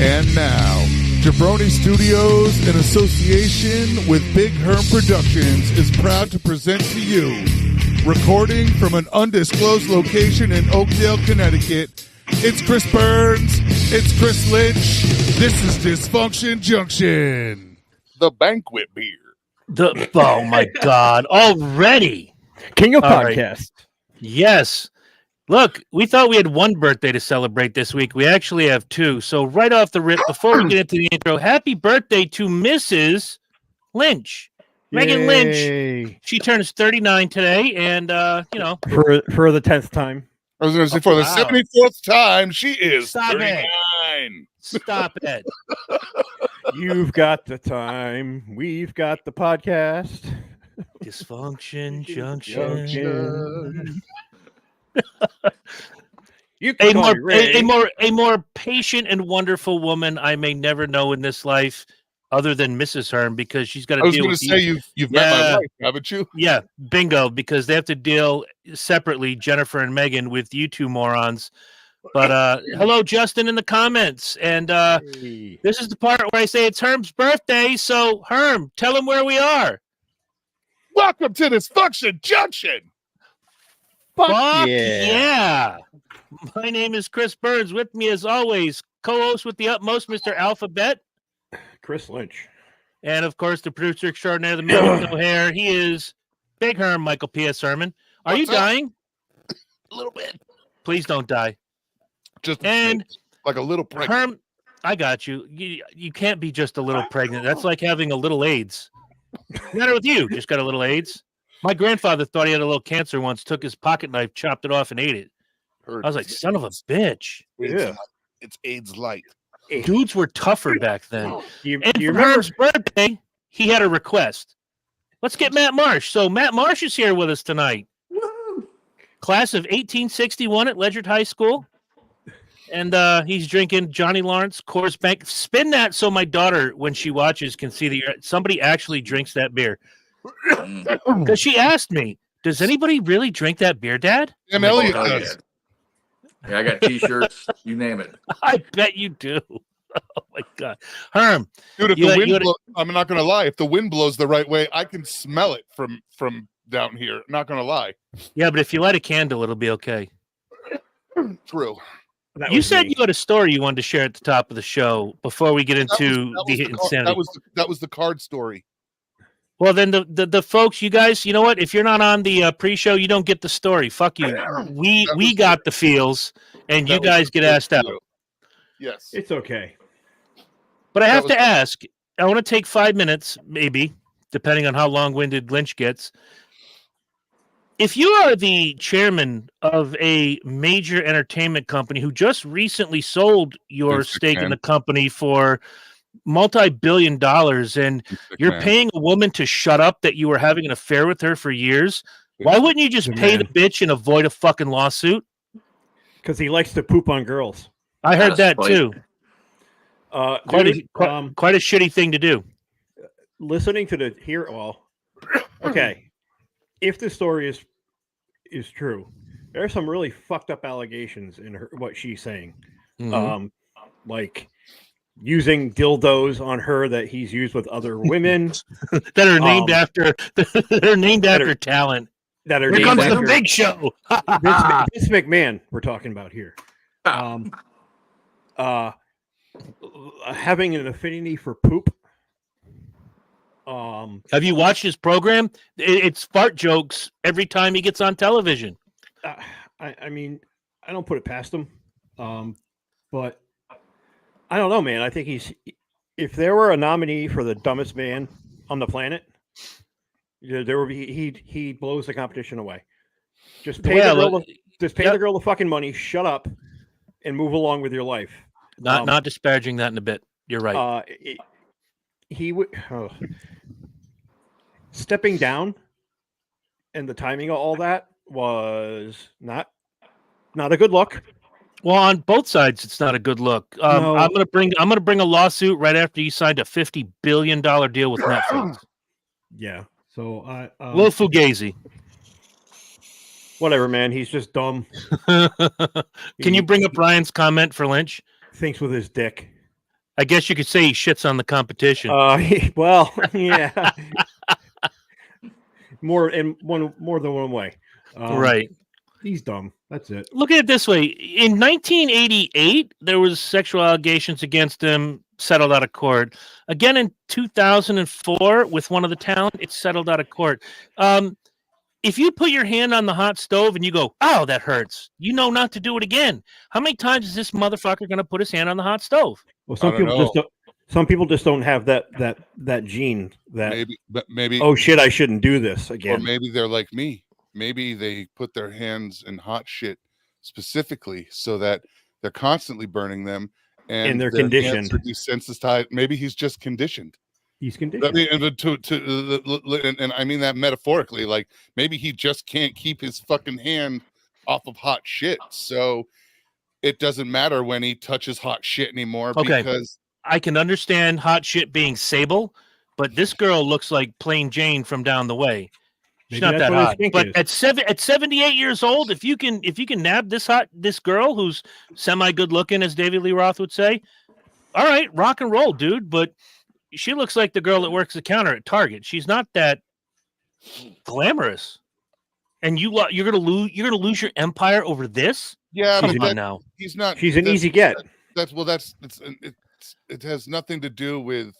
And now, Jabroni Studios, in association with Big Herm Productions, is proud to present to you, recording from an undisclosed location in Oakdale, Connecticut, it's Chris Burns, it's Chris Lynch, this is Dysfunction Junction. The banquet beer. Oh my God, already. King of All Podcast. Right. Yes. Look, we thought we had one birthday to celebrate this week. We actually have two. So right off the rip, before we get into the intro, happy birthday to Mrs. Lynch. Megan Lynch. She turns 39 today, and, For the 10th time. I was going to say, for the 74th time, she is Stop 39. Stop it. You've got the time. We've got the podcast. Dysfunction Junction. A more patient and wonderful woman I may never know in this life, other than Mrs. Herm, because she's got to deal with. I was going to say you've met my wife, haven't you? Yeah, bingo. Because they have to deal separately, Jennifer and Megan, with you two morons. But hello, Justin, in the comments, and this is the part where I say it's Herm's birthday. So Herm, tell him where we are. Welcome to Dysfunction Junction. Fuck yeah. My name is Chris Burns. With me, as always, co-host with the utmost, Mr. Alphabet. Chris Lynch. And, of course, the producer extraordinaire, the man with no hair. He is Big Herm, Michael P.S. Herman. Are you dying? A little bit. Please don't die. Just and like a little pregnant. Herm, I got you. You can't be just a little pregnant. That's like having a little AIDS. What's the matter with you? Just got a little AIDS? My grandfather thought he had a little cancer once, took his pocket knife, chopped it off, and ate it. I was like, son of a bitch. Yeah. It's AIDS light. Dudes were tougher back then. And you for Herm's birthday, he had a request. Let's get Matt Marsh. So Matt Marsh is here with us tonight. Woo! Class of 1861 at Ledyard High School. And he's drinking Johnny Lawrence Coors Bank. Spin that so my daughter, when she watches, can see that somebody actually drinks that beer. Because she asked me, does anybody really drink that beer, Dad? And Elliot does. Yeah, I got T-shirts. You name it. I bet you do. Oh, my God. Herm. Dude, if the wind blows, I'm not going to lie. If the wind blows the right way, I can smell it from down here. Not going to lie. Yeah, but if you light a candle, it'll be okay. True. You said you had a story you wanted to share at the top of the show before we get into the insanity. That was the card story. Well, then the folks, you guys, you know what? If you're not on the pre-show, you don't get the story. Fuck you. We got the feels, and you guys get asked out. Yes. It's okay. But I have to ask, I want to take 5 minutes, maybe, depending on how long-winded Lynch gets. If you are the chairman of a major entertainment company who just recently sold your stake in the company for multi-billion dollars, and you're paying a woman to shut up that you were having an affair with her for years, why wouldn't you just pay the bitch and avoid a fucking lawsuit? Because he likes to poop on girls. I heard that too. Quite a shitty thing to do. Listening to okay. If the story is true, there are some really fucked up allegations in what she's saying. Mm-hmm. Like using dildos on her that he's used with other women that are named after talent. That are Here comes the Big Show. Vince McMahon we're talking about here. Having an affinity for poop. Have you watched his program? It's fart jokes every time he gets on television. I mean, I don't put it past him, but I don't know, man. I think if there were a nominee for the dumbest man on the planet, there would be he blows the competition away. Just pay the girl the fucking money, shut up, and move along with your life. Not disparaging that in a bit. You're right. He would stepping down, and the timing of all that was not a good look. Well, on both sides, it's not a good look. No. I'm gonna bring a lawsuit right after you signed a $50 billion deal with Netflix. Yeah. So Will Fugazi. Whatever, man. He's just dumb. Can you bring up Ryan's comment for Lynch? Thinks with his dick. I guess you could say he shits on the competition. Well, yeah. More than one way. Right. He's dumb. That's it. Look at it this way. In 1988, there was sexual allegations against him, settled out of court. Again in 2004 with one of the talent, it's settled out of court. If you put your hand on the hot stove and you go, "Oh, that hurts," you know not to do it again. How many times is this motherfucker going to put his hand on the hot stove? Well, some people just don't have that gene that maybe. Oh shit! I shouldn't do this again. Or maybe they're like me. Maybe they put their hands in hot shit specifically so that they're constantly burning them, and they're their conditioned. hands are desensitized. Maybe he's just conditioned. He's conditioned. I mean, and I mean that metaphorically. Like maybe he just can't keep his fucking hand off of hot shit, so it doesn't matter when he touches hot shit anymore. Okay. Because I can understand hot shit being Sable, but this girl looks like plain Jane from down the way. She's not that hot. But at 78 years old, if you can nab this girl who's semi good looking, as David Lee Roth would say, all right, rock and roll, dude. But she looks like the girl that works the counter at Target. She's not that glamorous. And you're gonna lose your empire over this? Yeah, come on now. He's not. She's an easy get. It has nothing to do with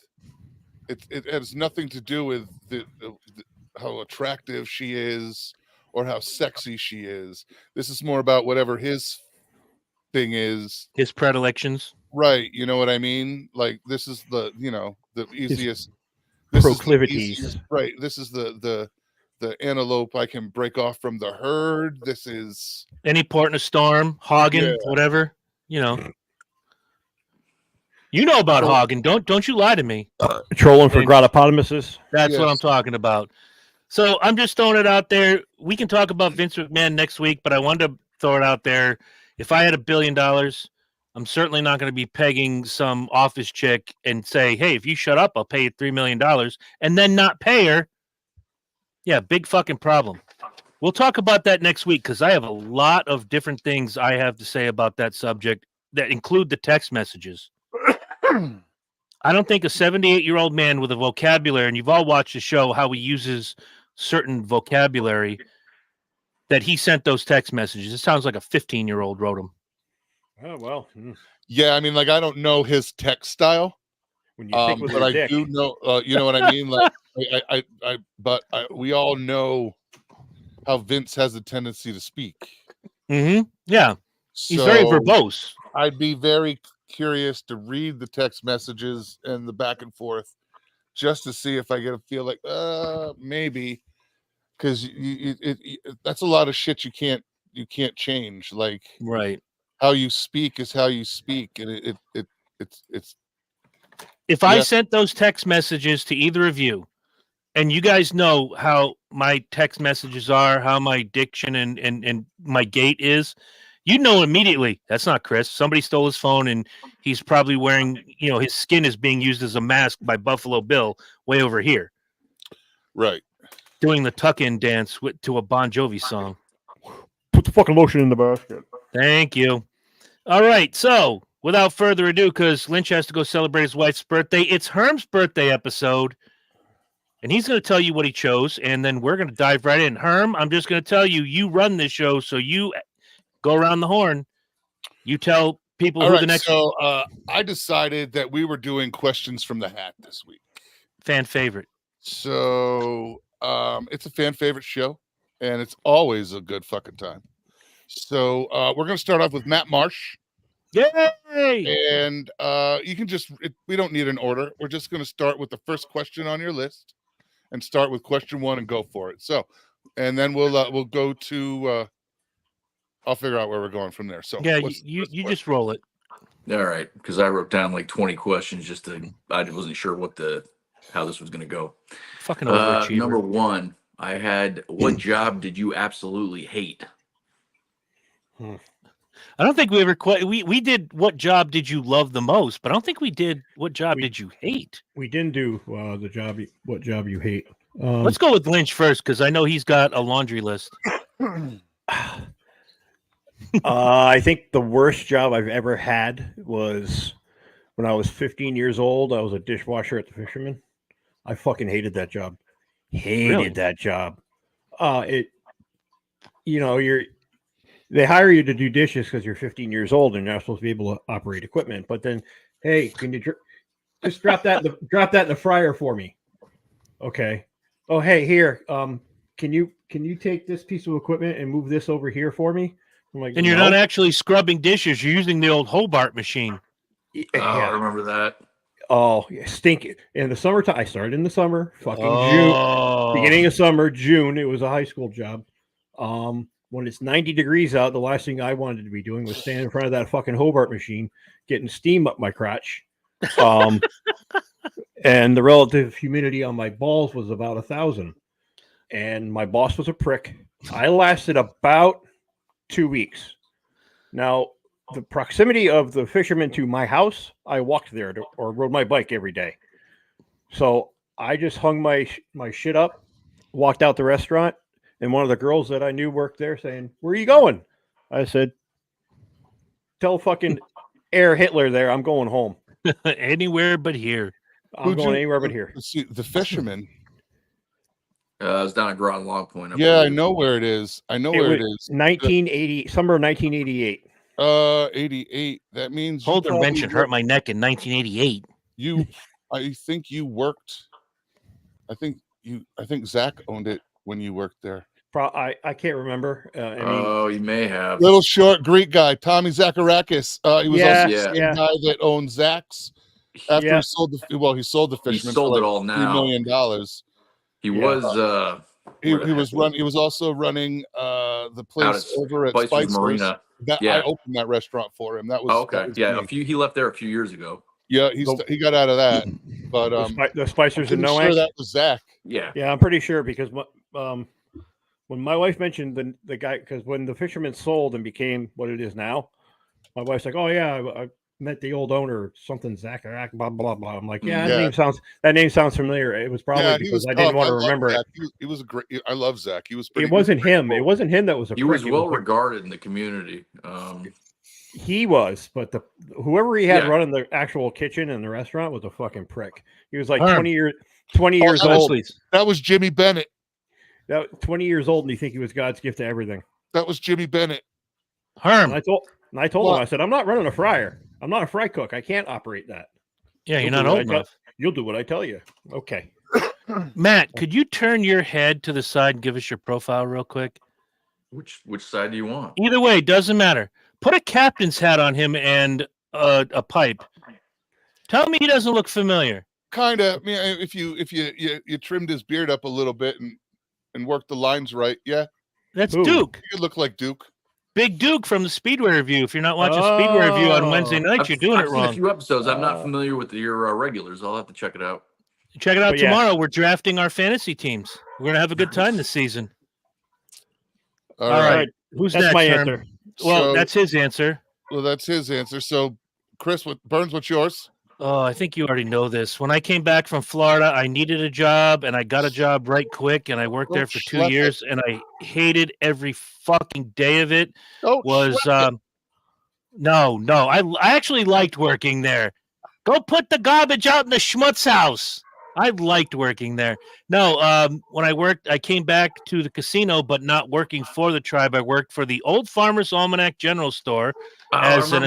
it has nothing to do with the how attractive she is or how sexy she is. This is more about whatever his thing is, his predilections. Right, you know what I mean? Like this is the easiest proclivities. Right. This is the antelope I can break off from the herd. This is any port in a storm, Hagen, whatever, You know about Hagen. Don't you lie to me. Trolling for grottopotamuses. That's what I'm talking about. So I'm just throwing it out there. We can talk about Vince McMahon next week, but I wanted to throw it out there. If I had $1 billion, I'm certainly not going to be pegging some office chick and say, "Hey, if you shut up, I'll pay you $3 million," and then not pay her. Yeah, big fucking problem. We'll talk about that next week because I have a lot of different things I have to say about that subject that include the text messages. I don't think a 78-year-old man with a vocabulary, and you've all watched the show, how he uses certain vocabulary, that he sent those text messages. It sounds like a 15-year-old wrote them. Oh, well. Yeah, I mean, like, I don't know his text style. When you think with but I dick. do know, you know what I mean? Like, we all know how Vince has a tendency to speak. Mm-hmm. Yeah. He's very verbose. I'd be very curious to read the text messages and the back and forth just to see if I get a feel like, maybe. Because that's a lot of shit you can't change. Like, right. How you speak is how you speak, and it's. If I sent those text messages to either of you, and you guys know how my text messages are, how my diction and my gait is, you know immediately that's not Chris. Somebody stole his phone, and he's probably wearing, his skin is being used as a mask by Buffalo Bill way over here. Right. Doing the tuck-in dance to a Bon Jovi song. Put the fucking lotion in the basket. Thank you. All right, so without further ado, because Lynch has to go celebrate his wife's birthday, it's Herm's birthday episode, and he's going to tell you what he chose, and then we're going to dive right in. Herm, I'm just going to tell you, you run this show, so you go around the horn. You tell people who the next... So I decided that we were doing questions from the hat this week. Fan favorite. So it's a fan favorite show, and it's always a good fucking time. So we're going to start off with Matt Marsh. Yay! And you can we don't need an order. We're just going to start with the first question on your list and start with question 1 and go for it. So, and then we'll go to, I'll figure out where we're going from there. So yeah, you just roll it. All right. Because I wrote down like 20 questions I wasn't sure how this was going to go. Fucking overachiever. Number 1, I had, what job did you absolutely hate? I don't think we ever we did what job did you love the most, but I don't think we did what job did you hate. We didn't do what job you hate. Let's go with Lynch first because I know he's got a laundry list. I think the worst job I've ever had was when I was 15 years old, I was a dishwasher at the Fisherman. I fucking hated that job. Hated that job. They hire you to do dishes because you're 15 years old and you're not supposed to be able to operate equipment. But then, hey, can you just drop that in the fryer for me? Okay. Oh, hey, here. Can you take this piece of equipment and move this over here for me? I'm like, and you're not actually scrubbing dishes. You're using the old Hobart machine. I remember that. Oh, yeah, stinking. In the summertime, I started in the summer, June, beginning of summer, June. It was a high school job. When it's 90 degrees out, the last thing I wanted to be doing was standing in front of that fucking Hobart machine, getting steam up my crotch. And the relative humidity on my balls was about 1,000. And my boss was a prick. I lasted about 2 weeks. Now, the proximity of the Fisherman to my house, I walked there or rode my bike every day. So I just hung my shit up, walked out the restaurant, and one of the girls that I knew worked there saying, "Where are you going?" I said, "Tell fucking Air Hitler there I'm going home." Anywhere but here. I'm going anywhere but here. See, the Fisherman. It was down at Groton Long Point. I know where it is. Where it is. 1980, summer of 1988. 88. That means Hold the wrench and hurt my neck in 1988. I think you worked. I think Zach owned it when you worked there. I can't remember. You may have. Little short Greek guy, Tommy Zacharakis. He was also the same guy that owned Zach's. After he sold he sold the Fisherman. He sold it all now. $3 million. He was. He was also running the place over at Spicer's Marina. I opened that restaurant for him. That was okay. That was he left there a few years ago. Yeah, he got out of that. But the Spicers and sure that was Zach. Yeah, I'm pretty sure because when my wife mentioned the guy, because when the Fisherman sold and became what it is now, my wife's like, "Oh yeah, I met the old owner, something Zach, blah blah blah." I'm like, "Yeah, that name sounds familiar." It was probably because I didn't want to remember it. He was a great. I love Zach. He was. It wasn't him. It wasn't him that was a. He was well regarded in the community. He was, but whoever he had running the actual kitchen and the restaurant was a fucking prick. He was like 20 years old. That was Jimmy Bennett. 20 years old, and you think he was God's gift to everything. That was Jimmy Bennett. Herm. And I told him, I said, "I'm not running a fryer. I'm not a fry cook. I can't operate that." Yeah, you're not old enough. You'll do what I tell you. Okay. Matt, could you turn your head to the side and give us your profile real quick? Which side do you want? Either way, doesn't matter. Put a captain's hat on him and a pipe. Tell me he doesn't look familiar. Kind of. If you trimmed his beard up a little bit and worked the lines right, yeah. That's Duke. You look like Duke. Big Duke from the Speedway Review. If you're not watching Speedway Review on Wednesday nights, you're doing it wrong. I've seen a few episodes. I'm not familiar with your regulars. I'll have to check it out. Check it out tomorrow. We're drafting our fantasy teams. We're going to have a good time this season. All right. Who's next? My answer. Well, that's his answer. Well, that's his answer. So, Chris, what's yours? Oh, I think you already know this. When I came back from Florida, I needed a job, and I got a job right quick, and I worked there for 2 years, and I hated every fucking day of it. No, I actually liked working there. Go put the garbage out in the schmutz house. I liked working there. No, when I came back to the casino, but not working for the tribe. I worked for the Old Farmer's Almanac General Store as an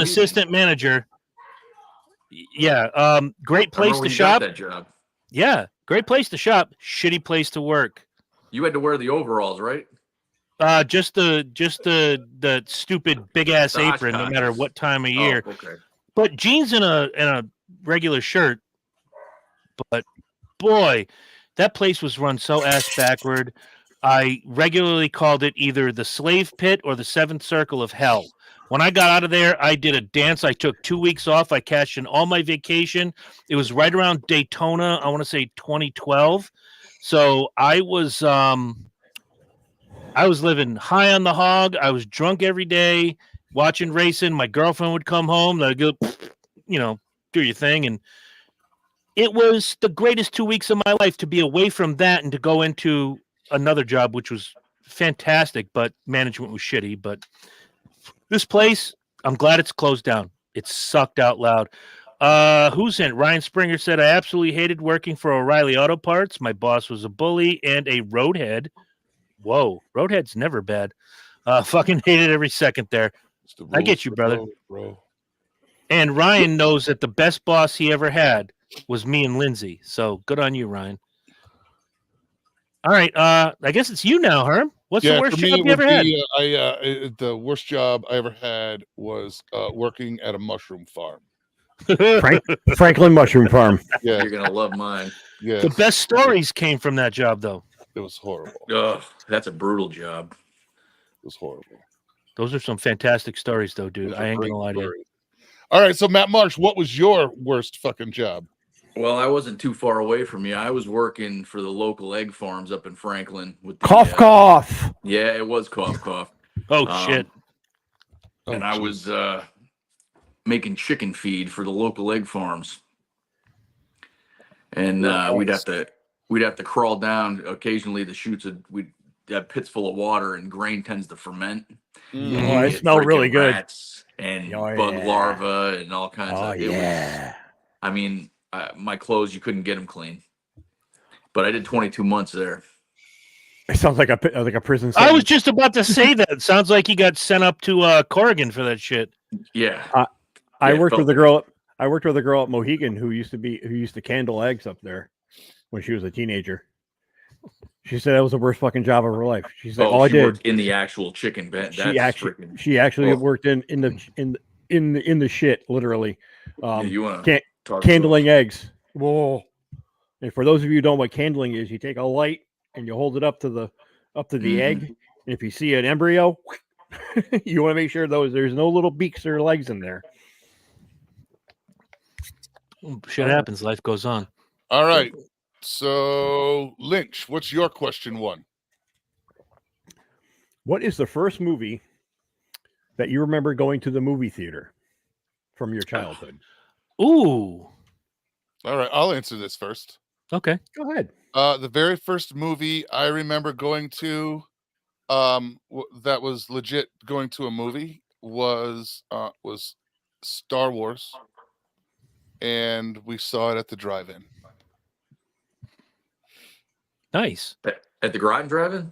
assistant manager. Yeah, great place to shop. That job. Yeah, great place to shop. Shitty place to work. You had to wear the overalls, right? Just the stupid big ass apron, no matter what time of year. Okay. But jeans and a regular shirt. But boy, that place was run so ass backward. I regularly called it either the slave pit or the seventh circle of hell. When I got out of there, I did a dance. I took 2 weeks off. I cashed in all my vacation. It was right around Daytona, I want to say 2012. So I was living high on the hog. I was drunk every day, watching racing. My girlfriend would come home. I'd go, do your thing. And it was the greatest 2 weeks of my life to be away from that and to go into another job, which was fantastic, but management was shitty. But this place, I'm glad it's closed down. It sucked out loud. Who's in? Ryan Springer said, I absolutely hated working for O'Reilly Auto Parts. My boss was a bully and a roadhead. Whoa, roadhead's never bad. Fucking hated every second there. I get you, brother. Bro. And Ryan knows that the best boss he ever had was me and Lindsay. So good on you, Ryan. All right. I guess it's you now, Herm. What's the worst job you ever had? The worst job I ever had was working at a mushroom farm. Franklin Mushroom Farm. Yeah, You're gonna love mine. yeah. The best stories came from that job, though. It was horrible. Ugh, that's a brutal job. It was horrible. Those are some fantastic stories, though, dude. I ain't gonna lie to you. All right, so Matt Marsh, what was your worst fucking job? Well, I wasn't too far away from you. I was working for the local egg farms up in Franklin. With the, Cough. Yeah, it was cough. Oh shit! And I was making chicken feed for the local egg farms, and we'd have to crawl down. Occasionally, the chutes we'd have pits full of water, and grain tends to ferment. Oh, it smelled really good. Rats and bug larvae and all kinds of. It was, I mean, my clothes, you couldn't get them clean. But I did 22 months there. It sounds like a prison sentence. I was just about to say that. It sounds like he got sent up to Corrigan for that shit. Yeah. I worked with a girl at Mohegan who used to candle eggs up there when she was a teenager. She said that was the worst fucking job of her life. She said all I did worked in the actual chicken bed. She actually worked in the shit, literally. You want to talk candling eggs. Whoa! And for those of you who don't know what candling is, you take a light and you hold it up to the egg. And if you see an embryo, you want to make sure there's no little beaks or legs in there. Shit happens. Life goes on. All right. So, Lynch, what's your question one? What is the first movie that you remember going to the movie theater from your childhood? Ooh. All right, I'll answer this first. Okay. Go ahead. The very first movie I remember going to that was legit going to a movie was Star Wars, and we saw it at the drive-in. Nice. At the Groton Drive-In?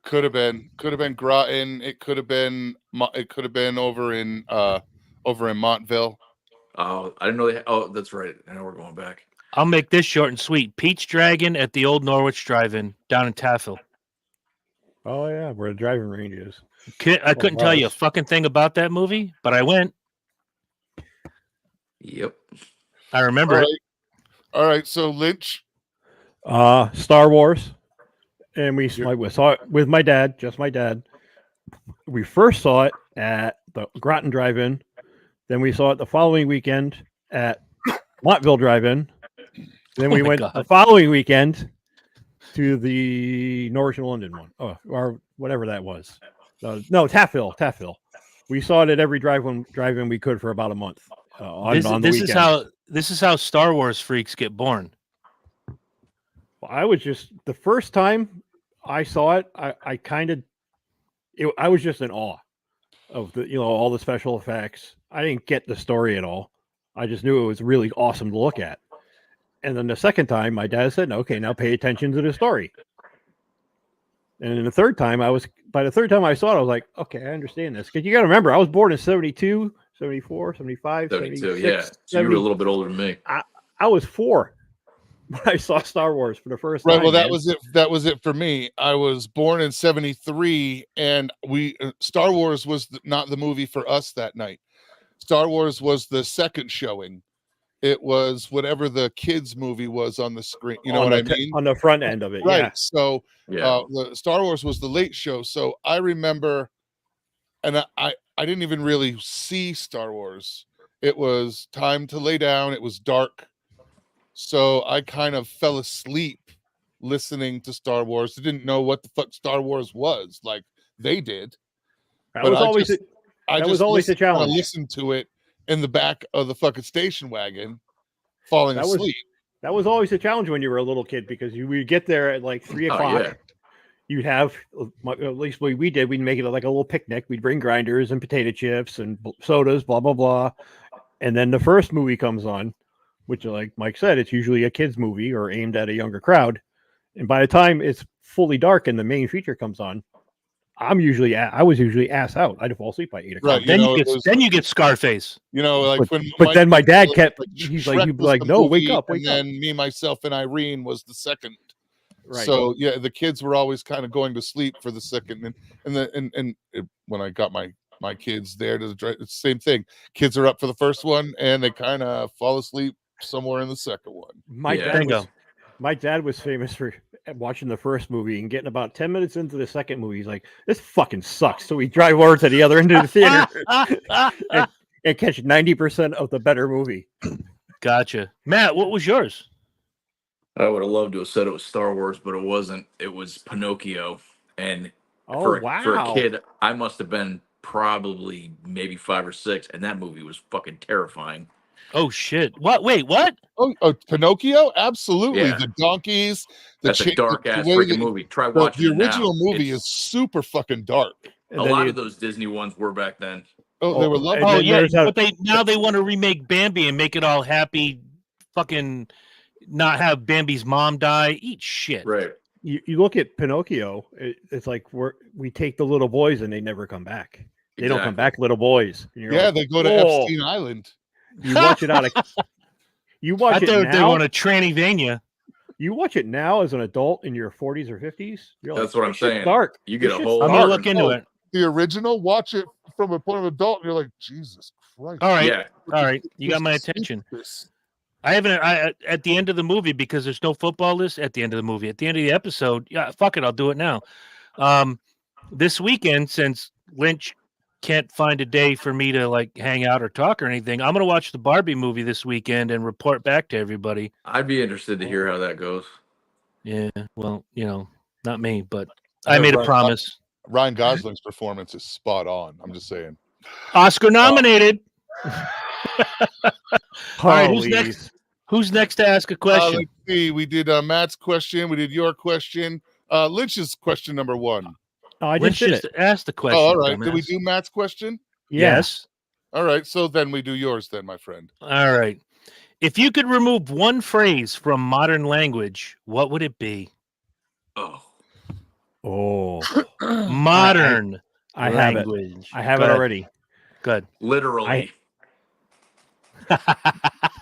Could have been Groton. It could have been over in Montville. Oh, I didn't know they. Oh, that's right. I know we're going back. I'll make this short and sweet. Peach Dragon at the old Norwich Drive-In down in Taffel. Oh yeah, where the driving range is. I couldn't tell you a fucking thing about that movie, but I went. Yep. I remember it. All right, so Lynch. Star Wars, and we saw it with my dad, just my dad. We first saw it at the Groton Drive-In, then we saw it the following weekend at Montville Drive-In. Then we went the following weekend to the Norwich and London one, or whatever that was. No, Taffil. We saw it at every drive-in we could for about a month. This is how Star Wars freaks get born. I was just the first time I saw it. I was just in awe of all the special effects. I didn't get the story at all. I just knew it was really awesome to look at. And then the second time, my dad said, "Okay, now pay attention to the story." And then the third time, by the third time I saw it, I was like, "Okay, I understand this." Because you got to remember, I was born in 72, 74, 75, 72. 76, Yeah, so you were a little bit older than me. I was 4. When I saw Star Wars for the first time. Right. Well, that was it for me. I was born in 73, and Star Wars was not the movie for us that night. Star Wars was the second showing. It was whatever the kids movie was on the screen. You know what I mean? On the front end of it. Right. Yeah. So the Star Wars was the late show. So I remember, and I didn't even really see Star Wars. It was time to lay down. It was dark. So I kind of fell asleep listening to Star Wars. I didn't know what the fuck Star Wars was like they did. That was always a challenge. I listened to it in the back of the fucking station wagon, falling asleep. That was always a challenge when you were a little kid because you would get there at like 3 o'clock. you'd have, at least what we did, we'd make it like a little picnic. We'd bring grinders and potato chips and sodas, blah, blah, blah. And then the first movie comes on, which, like Mike said, it's usually a kid's movie or aimed at a younger crowd. And by the time it's fully dark and the main feature comes on, I was usually ass out. I'd fall asleep by 8 o'clock. Right, then you get Scarface. Like but then my dad kept. He's like, no, wake up, wake and up. then Me, Myself, and Irene was the second. Right. So yeah, the kids were always kind of going to sleep for the second, and when I got my kids there to it's the same thing. Kids are up for the first one, and they kind of fall asleep somewhere in the second one. My dad was famous for watching the first movie and getting about 10 minutes into the second movie. He's like, this fucking sucks. So we drive over to the other end of the theater and catch 90% of the better movie. Gotcha. Matt, what was yours? I would have loved to have said it was Star Wars, but it wasn't. It was Pinocchio. And for a kid, I must have been probably maybe 5 or 6, and that movie was fucking terrifying. Oh shit! What? Wait, what? Oh, Pinocchio, absolutely. Yeah. The donkeys. That's a dark ass freaking movie. Try watching it now. The original movie is super fucking dark. A lot of those Disney ones were back then. Oh, they were lovely. Oh yeah, but they want to remake Bambi and make it all happy. Fucking not have Bambi's mom die. Eat shit. Right. You look at Pinocchio. It's like we take the little boys and they never come back. They don't come back, little boys. Yeah, they go to Epstein Island. You watch it You watch it now. They want a Transylvania. You watch it now as an adult in your 40s or 50s. That's what I'm saying. Dark. You get a whole. I'm gonna look into it. The original, watch it from a point of adult, and you're like, Jesus Christ. All right, all right. You got my attention. I haven't. At the end of the movie, because there's no football list at the end of the movie. At the end of the episode, yeah, fuck it, I'll do it now. This weekend, since Lynch can't find a day for me to like hang out or talk or anything, I'm gonna watch the Barbie movie this weekend and report back to everybody. I'd be interested to hear how that goes. Yeah, well, not me, but I made a promise. Ryan Gosling's performance is spot on. I'm just saying. Oscar nominated. All right, who's next? Who's next to ask a question? Let's see. We did Matt's question. We did your question. Lynch's question number 1. Oh, I just asked the question. Oh, all right. Did we do Matt's question? Yes. All right. So then we do yours then, my friend. All right. If you could remove one phrase from modern language, what would it be? Oh. Modern I have language. It. I have it already. Good. Literally.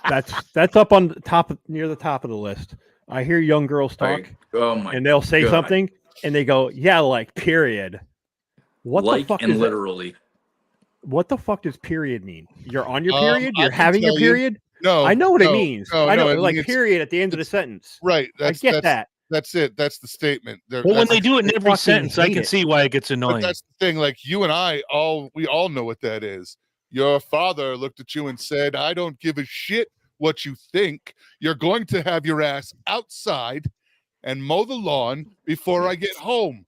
That's up on the top, near the top of the list. I hear young girls talk. And they'll say something. And they go, yeah, like period. What the fuck is literally? That? What the fuck does period mean? You're on your period? You're having your period? No. I know what it means. I know, like period at the end of the sentence. Right. I get that. That's it. That's the statement. Well, when they do it in every sentence, I can see why it gets annoying. But that's the thing. Like you and we all know what that is. Your father looked at you and said, I don't give a shit what you think. You're going to have your ass outside and mow the lawn before I get home.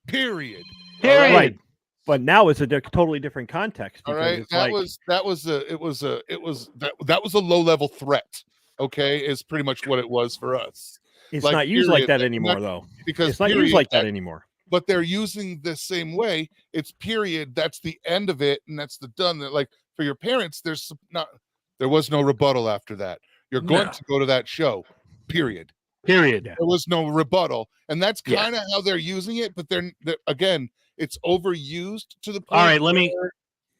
Period. Right. But now it's a totally different context. All right. That was a low-level threat. Okay, is pretty much what it was for us. It's not used like that anymore, though. Because it's not used like that anymore. But they're using the same way. It's period. That's the end of it, and that's the done. That like for your parents, there was no rebuttal after that. You're going to go to that show. Period. There was no rebuttal, and that's kind of how they're using it. But they're again, it's overused to the point. All right,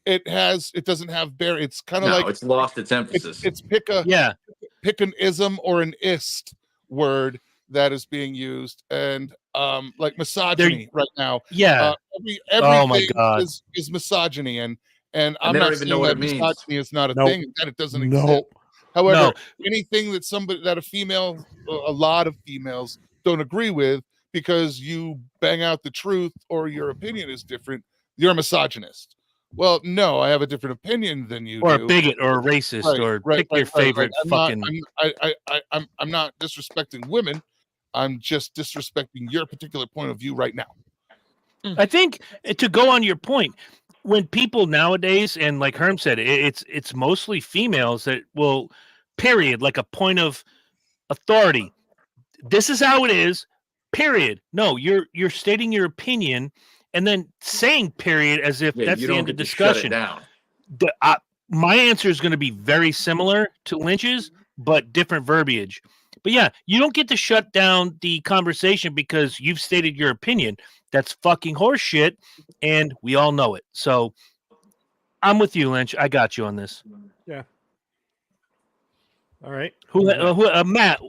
it doesn't have it's kind of like it's lost its emphasis. It's pick an ism or an ist word that is being used, and like misogyny right now. Oh my God, is misogyny, and I'm not saying that misogyny is not a thing, that it doesn't exist. However, anything that a lot of females don't agree with because you bang out the truth or your opinion is different, you're a misogynist. Well, no, I have a different opinion than you or do. A bigot or a racist pick your favorite fucking. I'm not disrespecting women. I'm just disrespecting your particular point of view right now. I think to go on your point, when people nowadays, and like Herm said, it's mostly females that will, period, like a point of authority. This is how it is. period. No, you're stating your opinion and then saying period as if that's the end of discussion. Shut it down. My answer is going to be very similar to Lynch's, but different verbiage. But yeah, you don't get to shut down the conversation because you've stated your opinion. That's fucking horse shit, and we all know it. So I'm with you, Lynch. I got you on this. Yeah. All right. Matt?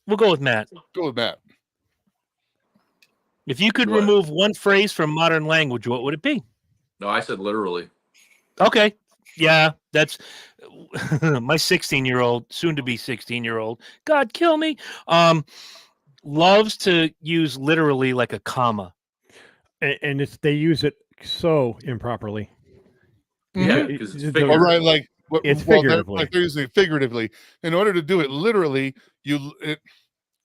We'll go with Matt. Go with Matt. If you could remove one phrase from modern language, what would it be? No, I said literally. Okay. Yeah, that's my 16-year-old, soon to be 16-year-old. God kill me. Loves to use literally like a comma. And they use it so improperly. Yeah, because it's all right, like it's figuratively. They're using it figuratively. In order to do it literally, you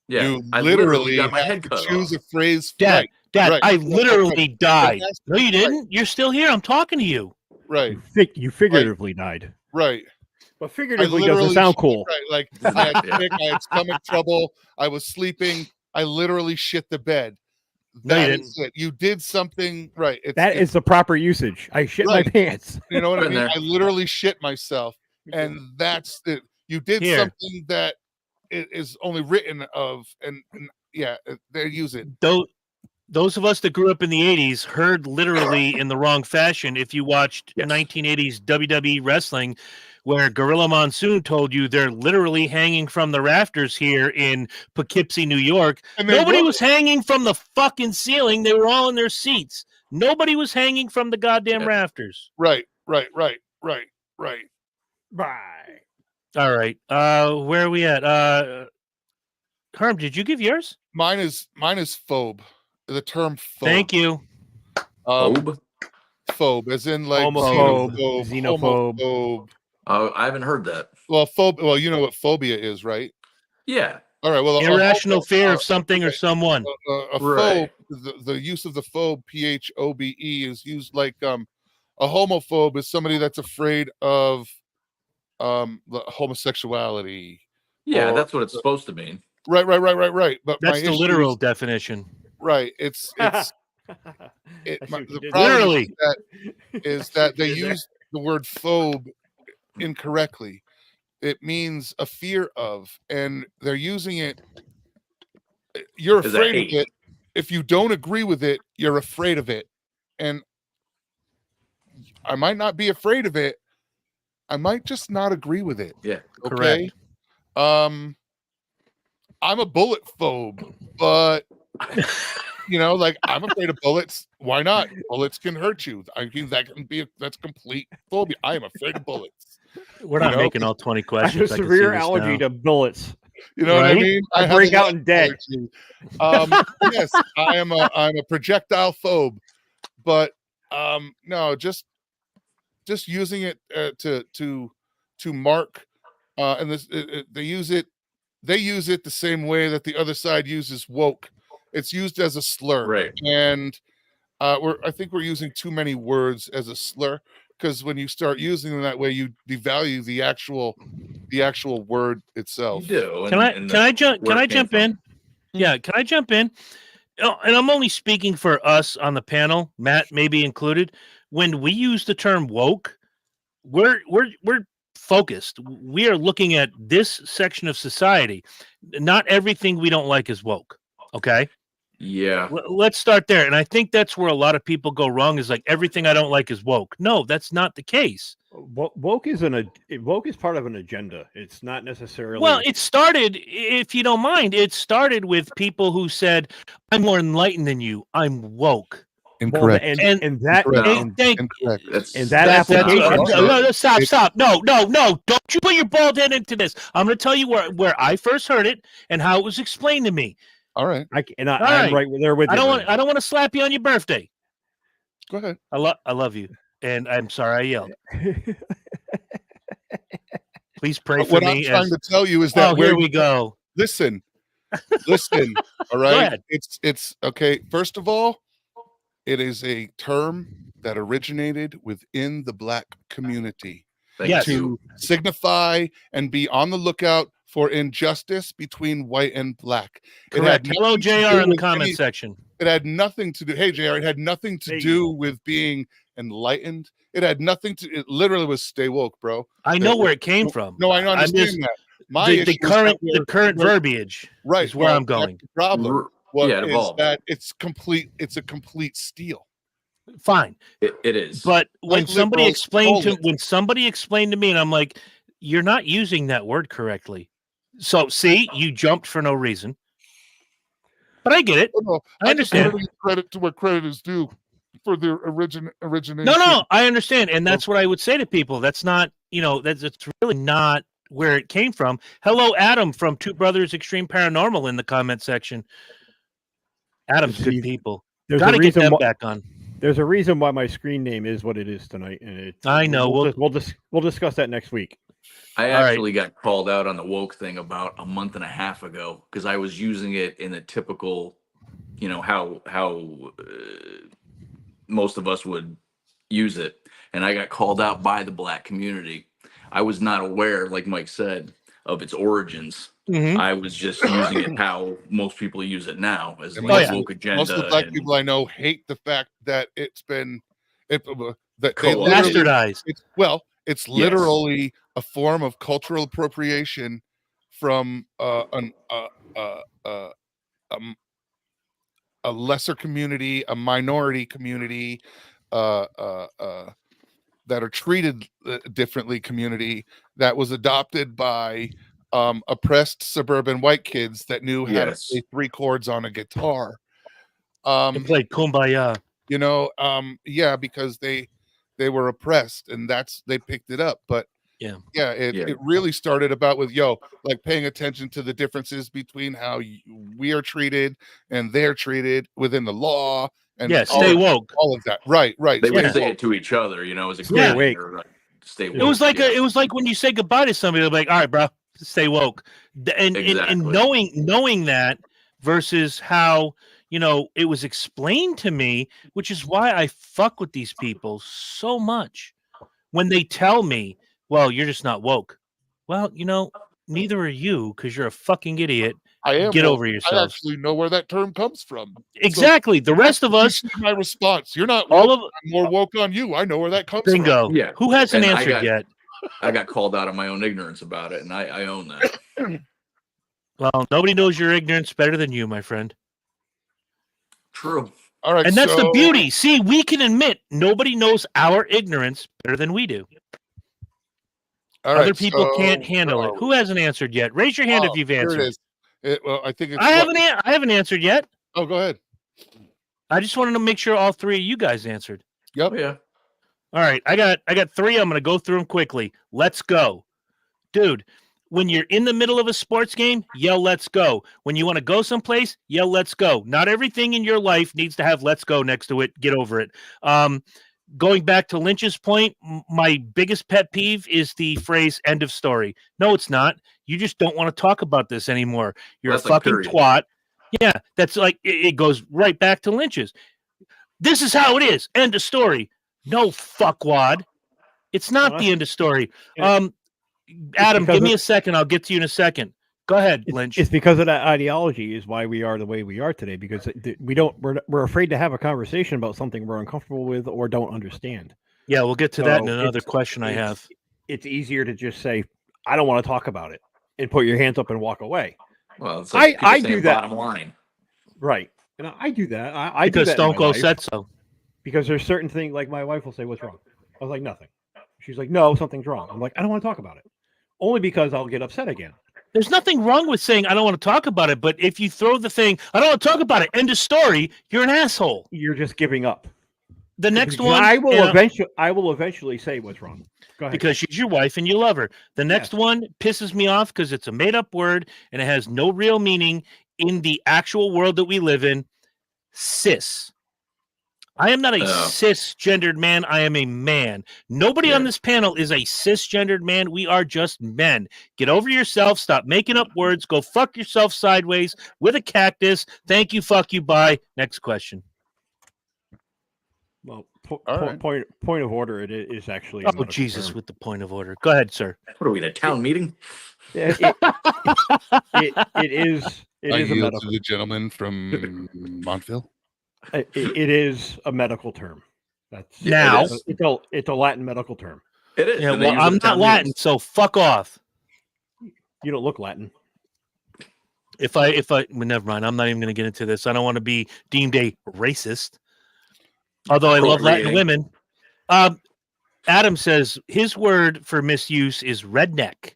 literally got my head cut choose off. a phrase. Dad, right. I literally died. No, you didn't. Right. You're still here. I'm talking to you. Right. You figuratively died. Right. But figuratively doesn't sound cool. Right. Like I had stomach trouble. I was sleeping. I literally shit the bed. That is it. You did something right. That is the proper usage. I shit my pants. You know what I mean? I literally shit myself, and that's it. You did something that it is only written of, and yeah, they use it. Those of us that grew up in the 80s heard literally in the wrong fashion. If you watched 1980s WWE wrestling, where Gorilla Monsoon told you they're literally hanging from the rafters here in Poughkeepsie, New York. Nobody was hanging from the fucking ceiling. They were all in their seats. Nobody was hanging from the goddamn rafters. Right. Bye. All right. Where are we at? Herm, did you give yours? Mine is phobe. The term phobe. Thank you. Phobe, as in like homophobe, xenophobe. I haven't heard that. Well, Well, you know what phobia is, right? Yeah. All right. Well, irrational fear of something or someone. Phobe, the use of the phobe, PHOBE, is used like a homophobe is somebody that's afraid of the homosexuality. Yeah, that's what it's supposed to mean. Right. But that's the literal definition. Right. The problem is that they use the word phobe incorrectly. It means a fear of, and they're using it. You're afraid of it. If you don't agree with it, you're afraid of it. And I might not be afraid of it. I might just not agree with it. Yeah. Okay. Correct. I'm a bullet phobe, but like I'm afraid of bullets. Why not? Bullets can hurt you. I mean, that's complete phobia. I am afraid of bullets. We're not making all 20 questions. I have a severe allergy to bullets. You know what I mean? I break out in dead. Yes, I'm a projectile phobe, but no, just using it to mark, and this they use it the same way that the other side uses woke. It's used as a slur, right? And I think we're using too many words as a slur, because when you start using them that way, you devalue the actual word itself. You do. Can I jump in? Yeah, can I jump in? And I'm only speaking for us on the panel, Matt maybe included. When we use the term woke, we're focused. We are looking at this section of society. Not everything we don't like is woke. Okay. Yeah. Let's start there. And I think that's where a lot of people go wrong, is like everything I don't like is woke. No, that's not the case. Woke is part of an agenda. It's not necessarily. Well, it started, if you don't mind, it started with people who said, I'm more enlightened than you. I'm woke. Incorrect. Stop. No. Don't you put your bald head into this. I'm going to tell you where I first heard it and how it was explained to me. All right. I'm right there with you. I don't want to slap you on your birthday. Go ahead. I love you, and I'm sorry I yelled. Please pray for me. What I'm trying to tell you is that here we go. Listen. All right. It's okay. First of all, it is a term that originated within the Black community to signify and be on the lookout for injustice between white and black. Correct. Hello, JR, in the comment section. It had nothing to do. Hey, JR, it had nothing to do with being enlightened. It had nothing to. It literally was stay woke, bro. I know where it came from. No, I understand that. The current verbiage, right, is where I'm going. The problem, that it's complete. It's a complete steal. Fine, it is. But when somebody explained to me, and I'm like, you're not using that word correctly. So see, you jumped for no reason. But I get it. I understand. Credit to where credit is due for the origination. No, I understand, and that's what I would say to people. That's not, that's really not where it came from. Hello, Adam from Two Brothers Extreme Paranormal in the comment section. Adam's good people. Got to get them back on. There's a reason why my screen name is what it is tonight, and I know we'll discuss that next week. I actually got called out on the woke thing about a month and a half ago because I was using it in a typical, how most of us would use it, and I got called out by the black community. I was not aware, like Mike said, of its origins. Mm-hmm. I was just using it how most people use it now as woke agenda. Most of the black people I know hate the fact that it's been bastardized. It's literally a form of cultural appropriation from a lesser community, a minority community, that are treated differently community that was adopted by oppressed suburban white kids that knew how to play 3 chords on a guitar. And played Kumbaya. Because they were oppressed and they picked it up. But it really started about with paying attention to the differences between how we are treated and they're treated within the law. And stay woke. All of that, right. They would say it to each other, as a stay awake. Stay woke. It was like when you say goodbye to somebody, they're like, "All right, bro, stay woke." And knowing that versus how it was explained to me, which is why I fuck with these people so much. When they tell me, "Well, you're just not woke," well, neither are you because you're a fucking idiot. I am. Get over yourself. I actually know where that term comes from. Exactly. So the rest of us. My response. You're not woke. I'm more woke on you. I know where that comes Bingo. from. Yeah. Who hasn't answered yet? I got called out on my own ignorance about it, and I own that. Well, nobody knows your ignorance better than you, my friend. True. All right. And that's the beauty. See, we can admit nobody knows our ignorance better than we do. Other people can't handle it. Who hasn't answered yet? Raise your hand if you've answered. Here it is. I think it's I haven't answered yet. Oh, go ahead. I just wanted to make sure all 3 of you guys answered. Yep. Yeah. All right. I got 3. I'm going to go through them quickly. Let's go. Dude, when you're in the middle of a sports game, yell, "Let's go." When you want to go someplace, yell, "Let's go." Not everything in your life needs to have "Let's go" next to it. Get over it. Going back to Lynch's point, my biggest pet peeve is the phrase "end of story." No, it's not. You just don't want to talk about this anymore. You're a fucking twat. Yeah, that's like it goes right back to Lynch's. This is how it is. End of story. No, fuckwad. It's not the end of story. Adam, give me a second. I'll get to you in a second. Go ahead, Lynch. It's because of that ideology is why we are the way we are today. Because we're afraid to have a conversation about something we're uncomfortable with or don't understand. Yeah, we'll get to that in another question I have. It's easier to just say, "I don't want to talk about it," and put your hands up and walk away. Well, it's like I do that. Bottom line, right? And I do that. I because do that Stone Cold said so. Because there's certain things like my wife will say, "What's wrong?" I was like, "Nothing." She's like, "No, something's wrong." I'm like, "I don't want to talk about it," only because I'll get upset again. There's nothing wrong with saying I don't want to talk about it, but if you throw the thing, "I don't want to talk about it," end of story, you're an asshole. You're just giving up. The next one, I will eventually say what's wrong. Go ahead. Because she's your wife and you love her. The next one pisses me off because it's a made-up word and it has no real meaning in the actual world that we live in. Cis. I am not a cisgendered man. I am a man. Nobody on this panel is a cisgendered man. We are just men. Get over yourself. Stop making up words. Go fuck yourself sideways with a cactus. Thank you. Fuck you. Bye. Next question. Well, right. point of order. It is actually. Oh Jesus! With the point of order. Go ahead, sir. What are we in a town meeting? It is. It I is a yield medical. to the gentleman from Montville. It is a medical term. That's now. It's a Latin medical term. It is. Yeah, well, I'm not Latin, so fuck off. You don't look Latin. If I, well, never mind. I'm not even going to get into this. I don't want to be deemed a racist. Although I love Latin women. Adam says his word for misuse is redneck.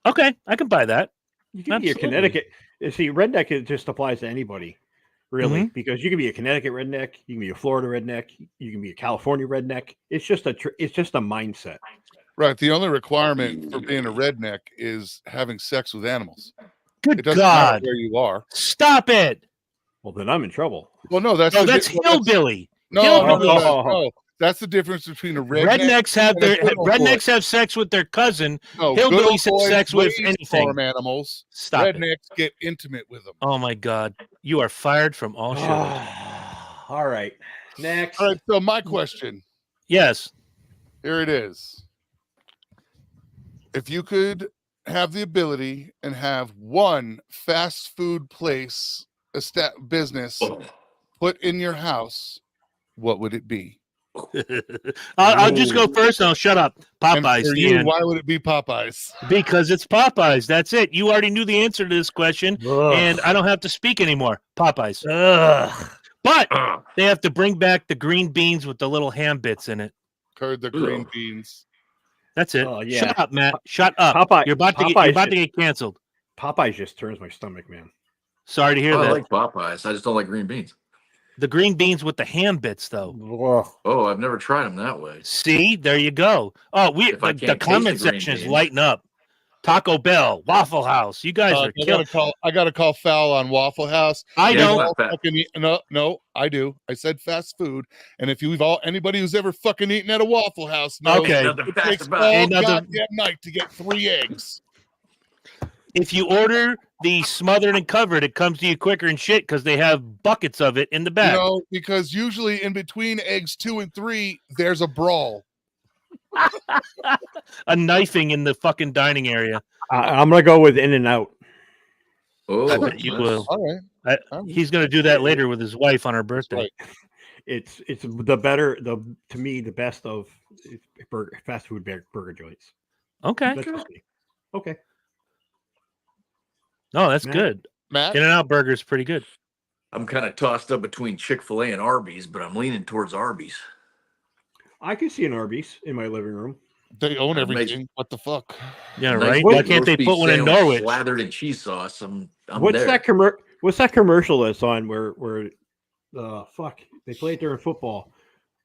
Okay, I can buy that. You can be a Connecticut. See, redneck it just applies to anybody, really, because you can be a Connecticut redneck, you can be a Florida redneck, you can be a California redneck. It's just a mindset. Right. The only requirement for being a redneck is having sex with animals. Good it doesn't God! Matter where you are. Stop it. Well, then I'm in trouble. Well, no, that's hillbilly. No. That's the difference between a redneck. Rednecks have sex with their cousin. No, hillbillies have sex with anything. Farm animals. Stop rednecks get intimate with them. Oh my God, you are fired from all shows. All right, next. All right. So my question. Yes. Here it is. If you could have the ability and have one fast food place business put in your house, what would it be? I'll just go first and I'll shut up. Popeyes. And for you, why would it be Popeyes? Because it's Popeyes. That's it. You already knew the answer to this question, and I don't have to speak anymore. Popeyes. But they have to bring back the green beans with the little ham bits in it. Heard the green beans. That's it. Yeah. Shut up, Matt. Shut up. You're about to get canceled. Popeyes just turns my stomach, man. Sorry to hear that. I like Popeyes. I just don't like green beans. The green beans with the ham bits, though. Oh, I've never tried them that way. See, there you go. Oh, the comment section is lighting up. Taco Bell, Waffle House. You guys are killing. I got to call foul on Waffle House. I don't. No, I do. I said fast food, and if anybody who's ever fucking eaten at a Waffle House knows it takes all goddamn night to get 3 eggs. If you order the smothered and covered, it comes to you quicker and shit because they have buckets of it in the back. Because usually in between eggs 2 and 3, there's a brawl. A knifing in the fucking dining area. I'm going to go with In-N-Out. Oh, I bet you will. All right. He's going to do that later with his wife on her birthday. Right. It's to me, the best of fast food burger joints. Okay. Okay. No, that's good. Matt? In-N-Out Burger is pretty good. I'm kind of tossed up between Chick-fil-A and Arby's, but I'm leaning towards Arby's. I can see an Arby's in my living room. They own everything. What the fuck? Yeah, right. Why can't they put one in Norwich? Slathered in cheese sauce. What's that commercial that's on where they play it during football,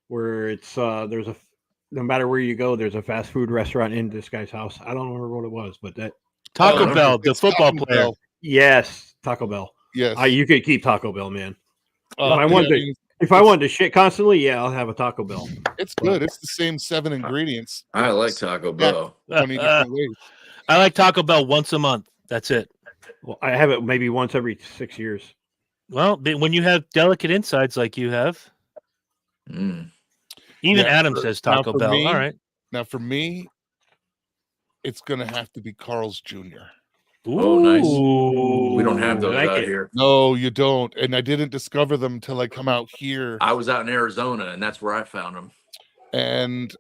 where it's there's a no matter where you go, there's a fast food restaurant in this guy's house. I don't remember what it was, but that Taco Bell, the football player. Bell. Yes, Taco Bell. Yes, you could keep Taco Bell, man. If I wanted to shit constantly, I'll have a Taco Bell. It's good. It's the same 7 ingredients. I like Taco Bell. 20 different ways. I like Taco Bell once a month. That's it. Well, I have it maybe once every 6 years. Well, when you have delicate insides like you have, even Adam says Taco Bell. All right. Now, for me, it's going to have to be Carl's Jr. Oh, nice. We don't have those out here. No, you don't. And I didn't discover them until I come out here. I was out in Arizona, and that's where I found them. And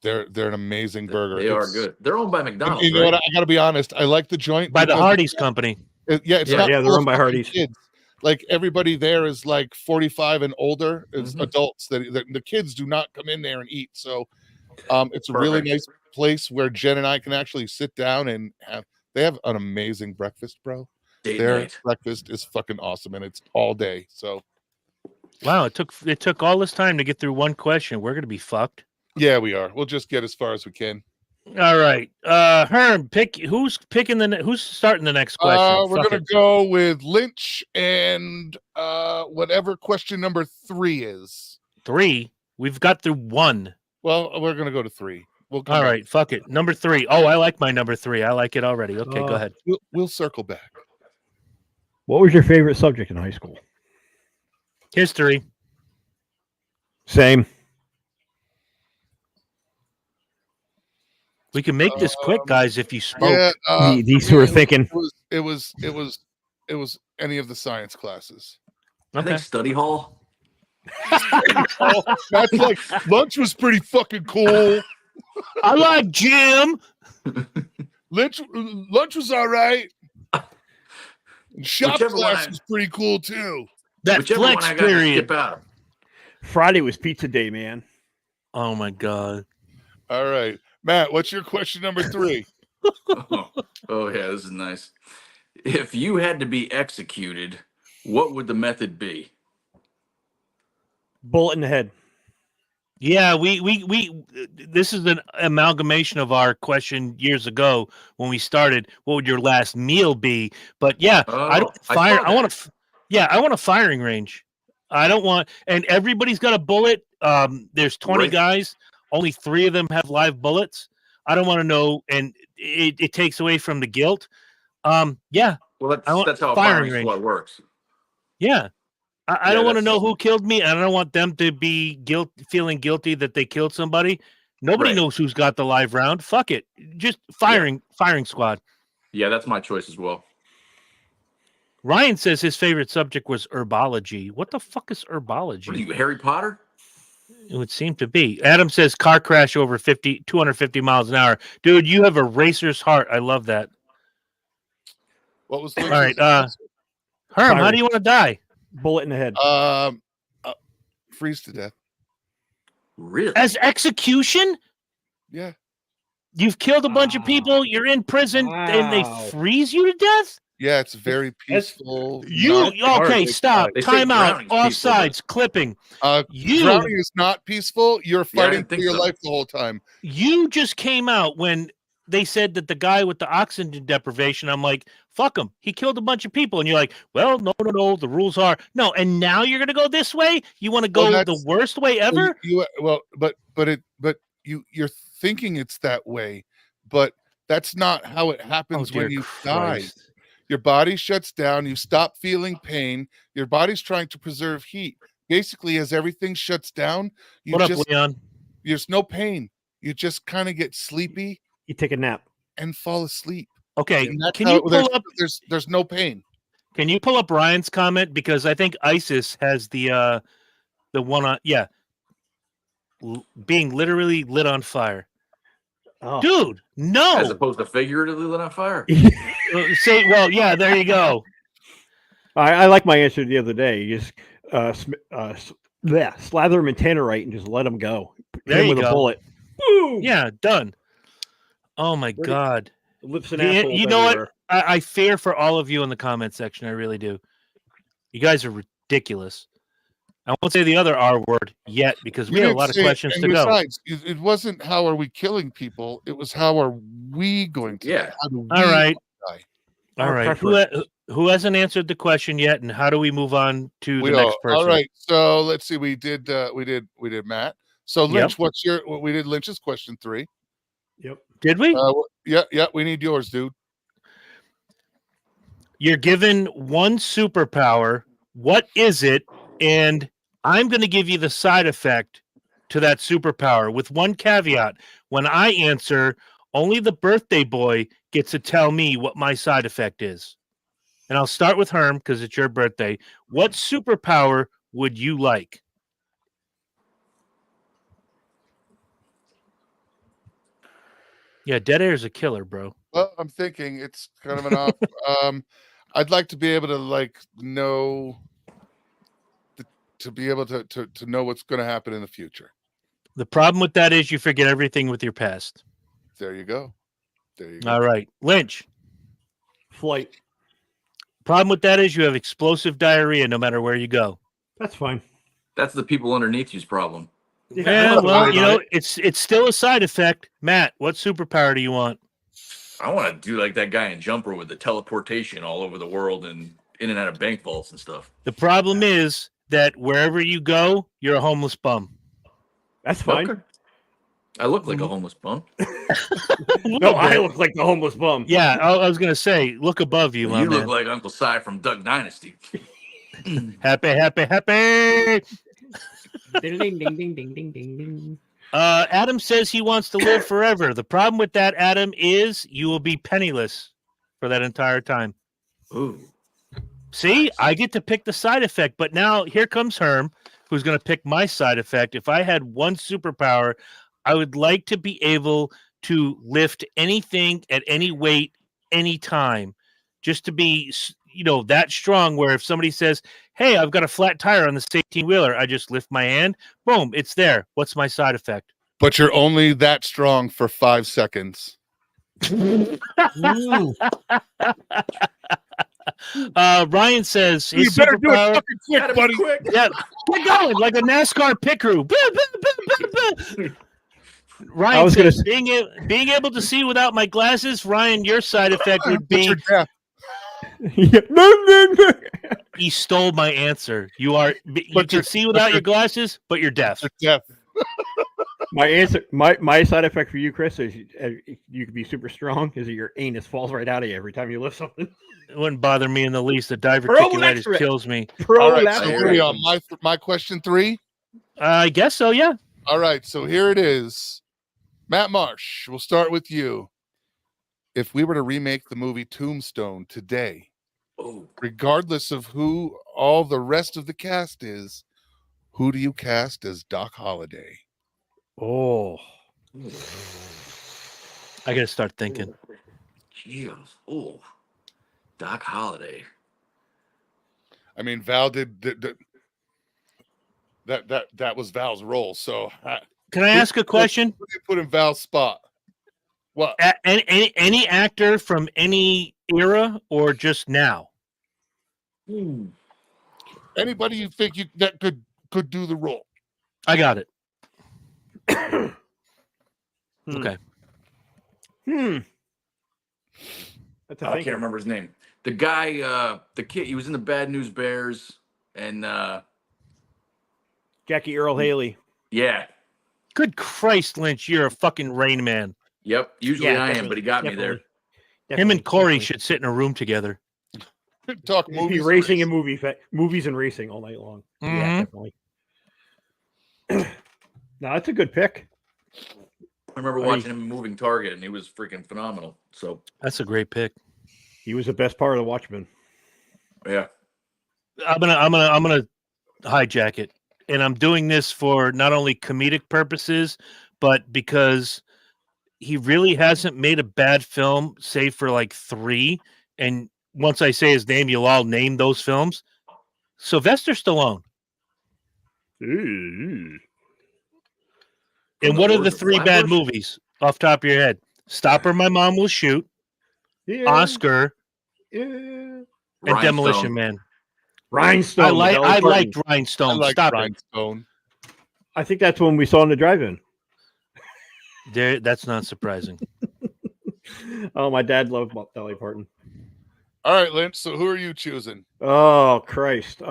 they're an amazing burger. They are good. They're owned by McDonald's. You know what? I got to be honest. I like the joint by the Hardee's company. They're owned by Hardee's. Kids. Like everybody there is like 45 and older. It's adults. The kids do not come in there and eat. So it's a really nice place where Jen and I can actually sit down and they have an amazing breakfast, bro. Their breakfast is fucking awesome, and it's all day. So wow, it took all this time to get through one question. We're gonna be fucked. Yeah, we are. We'll just get as far as we can. All right, Herm, who's starting the next question? We're gonna go with Lynch and whatever question number 3 is. 3. We've got through 1. Well, we're gonna go to 3. All right, fuck it. Number 3. Oh, I like my number 3. I like it already. Okay, go ahead. We'll circle back. What was your favorite subject in high school? History. Same. We can make this quick, guys, if you smoke. Yeah, these who are thinking. It was any of the science classes. I think study hall. That's like lunch was pretty fucking cool. I like gym. Lunch was all right. Shop Whichever class was pretty cool too. That flex period. Friday was pizza day, man. Oh my god. All right, Matt, what's your question number 3? Oh yeah, this is nice. If you had to be executed, what would the method be? Bullet in the head. Yeah, we this is an amalgamation of our question years ago when we started. What would your last meal be? But yeah, I don't fire. I want a firing range. I don't want, and everybody's got a bullet. There's 20 guys. Only 3 of them have live bullets. I don't want to know, and it takes away from the guilt. Yeah. Well, that's how a firing squad works. Yeah. I don't want to know who killed me. I don't want them to be feeling guilty that they killed somebody. Nobody knows who's got the live round. Fuck it. Just firing squad. Yeah, that's my choice as well. Ryan says his favorite subject was herbology. What the fuck is herbology? What are you, Harry Potter? It would seem to be. Adam says car crash over 250 miles an hour. Dude, you have a racer's heart. I love that. What was all right? Herm, how do you want to die? Bullet in the head. Freeze to death. Really? As execution? Yeah. You've killed a bunch of people. You're in prison, and they freeze you to death? Yeah, it's very peaceful. Okay, stop. Time out. Offsides. Clipping. Drowning is not peaceful. You're fighting for your life the whole time. You just came out when they said that the guy with the oxygen deprivation, I'm like, fuck him. He killed a bunch of people. And you're like, well, no. The rules are no. And now you're going to go this way? You want to go the worst way ever? You're thinking it's that way, but that's not how it happens when you die. Your body shuts down. You stop feeling pain. Your body's trying to preserve heat. Basically, as everything shuts down, Leon? There's no pain. You just kind of get sleepy. You take a nap and fall asleep. Okay, can you pull up? There's no pain. Can you pull up Ryan's comment, because I think ISIS has the one on being literally lit on fire. Oh. Dude, no. As opposed to figuratively lit on fire. There you go. I like my answer the other day. You just slather them in tannerite and just let them go. There you go. With a bullet. Boom. Yeah, done. Oh my God. Lips and assholes. You know what? I fear for all of you in the comment section. I really do. You guys are ridiculous. I won't say the other R word yet, because we have a lot of questions to go. It wasn't how are we killing people. It was how are we going to die? All right. All right. Who hasn't answered the question yet, and how do we move on to the next person? All right. So let's see. We did Matt. So Lynch, we did Lynch's question 3. Yep. Did we? Yeah. We need yours, dude. You're given one superpower. What is it? And I'm going to give you the side effect to that superpower with one caveat. When I answer, only the birthday boy gets to tell me what my side effect is. And I'll start with Herm because it's your birthday. What superpower would you like? Yeah, dead air is a killer, bro. Well, I'm thinking it's kind of an off. I'd like to be able to know. To be able to know what's going to happen in the future. The problem with that is you forget everything with your past. There you go. All right. Lynch. Flight. Problem with that is you have explosive diarrhea no matter where you go. That's fine. That's the people underneath you's problem. Yeah, well, it's still a side effect. Matt, what superpower do you want? I want to do like that guy in Jumper with the teleportation all over the world and in and out of bank vaults and stuff. The problem is that wherever you go, you're a homeless bum. That's fine. Okay. I look like a homeless bum. No, I look like the homeless bum. Yeah, I was going to say, look above you, You look like Uncle Si from Duck Dynasty. Happy. Ding, ding, ding, ding, ding, ding, ding, ding. Adam says he wants to live forever. The problem with that, Adam, is you will be penniless for that entire time. Ooh. See, I get to pick the side effect, but now here comes Herm, who's going to pick my side effect. If I had one superpower, I would like to be able to lift anything at any weight, anytime, just to be, that strong where if somebody says, hey, I've got a flat tire on this 18-wheeler, I just lift my hand, boom, it's there. What's my side effect? But you're only that strong for 5 seconds. Ryan says you better do it fucking quick, buddy. Quick. Yeah, we're going like a NASCAR pit crew. Ryan says being able to see without my glasses. Ryan, your side effect would be he stole my answer. You can see without your glasses, but you're deaf. My answer, my side effect for you, Chris, is you could be super strong because your anus falls right out of you every time you lift something. It wouldn't bother me in the least. The diverticulitis kills me. All right, so here we are. My question 3? I guess so, yeah. All right, so here it is. Matt Marsh, we'll start with you. If we were to remake the movie Tombstone today, regardless of who all the rest of the cast is, who do you cast as Doc Holliday? Oh. I got to start thinking. Jeez. Oh. Doc Holliday. I mean, Val did that was Val's role. So can I ask a question? Who do you put in Val's spot? What? Any actor from any era or just now? Anybody you think that could do the role? I got it. Okay. I can't remember his name. The guy, the kid, he was in the Bad News Bears and Jackie Earl Haley. Yeah. Good Christ, Lynch, you're a fucking Rain Man. Yep. Usually I am, but he got me there. Him and Corey should sit in a room together. Talk movies, racing and movies and racing all night long. Mm-hmm. Yeah, definitely. No, that's a good pick. I remember watching him in Moving Target, and he was freaking phenomenal. So that's a great pick. He was the best part of the Watchmen. Yeah. I'm gonna hijack it, and I'm doing this for not only comedic purposes, but because he really hasn't made a bad film, save for like 3. And once I say his name, you'll all name those films. Sylvester Stallone. Ooh. And what are the 3 bad movies off the top of your head? Stop or My Mom Will Shoot, Oscar, and Demolition Man. Rhinestone. I liked Rhinestone. Stop Rhinestone. I think that's when we saw in the drive-in. That's not surprising. Oh, my dad loved Dolly Parton. All right, Lynch. So who are you choosing? Oh, Christ.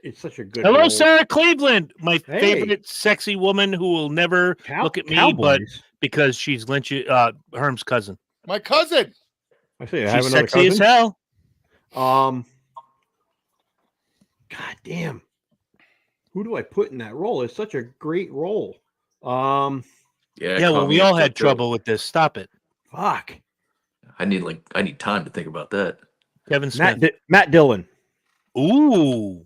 It's such a good. Hello, role. Sarah Cleveland, my favorite sexy woman who will never look at me, but because she's Herm's cousin. My cousin. I say she's sexy as hell. God damn. Who do I put in that role? It's such a great role. Yeah. Well, we all had trouble with this. Stop it. Fuck. I need time to think about that. Kevin Smith. Matt Dillon. Ooh.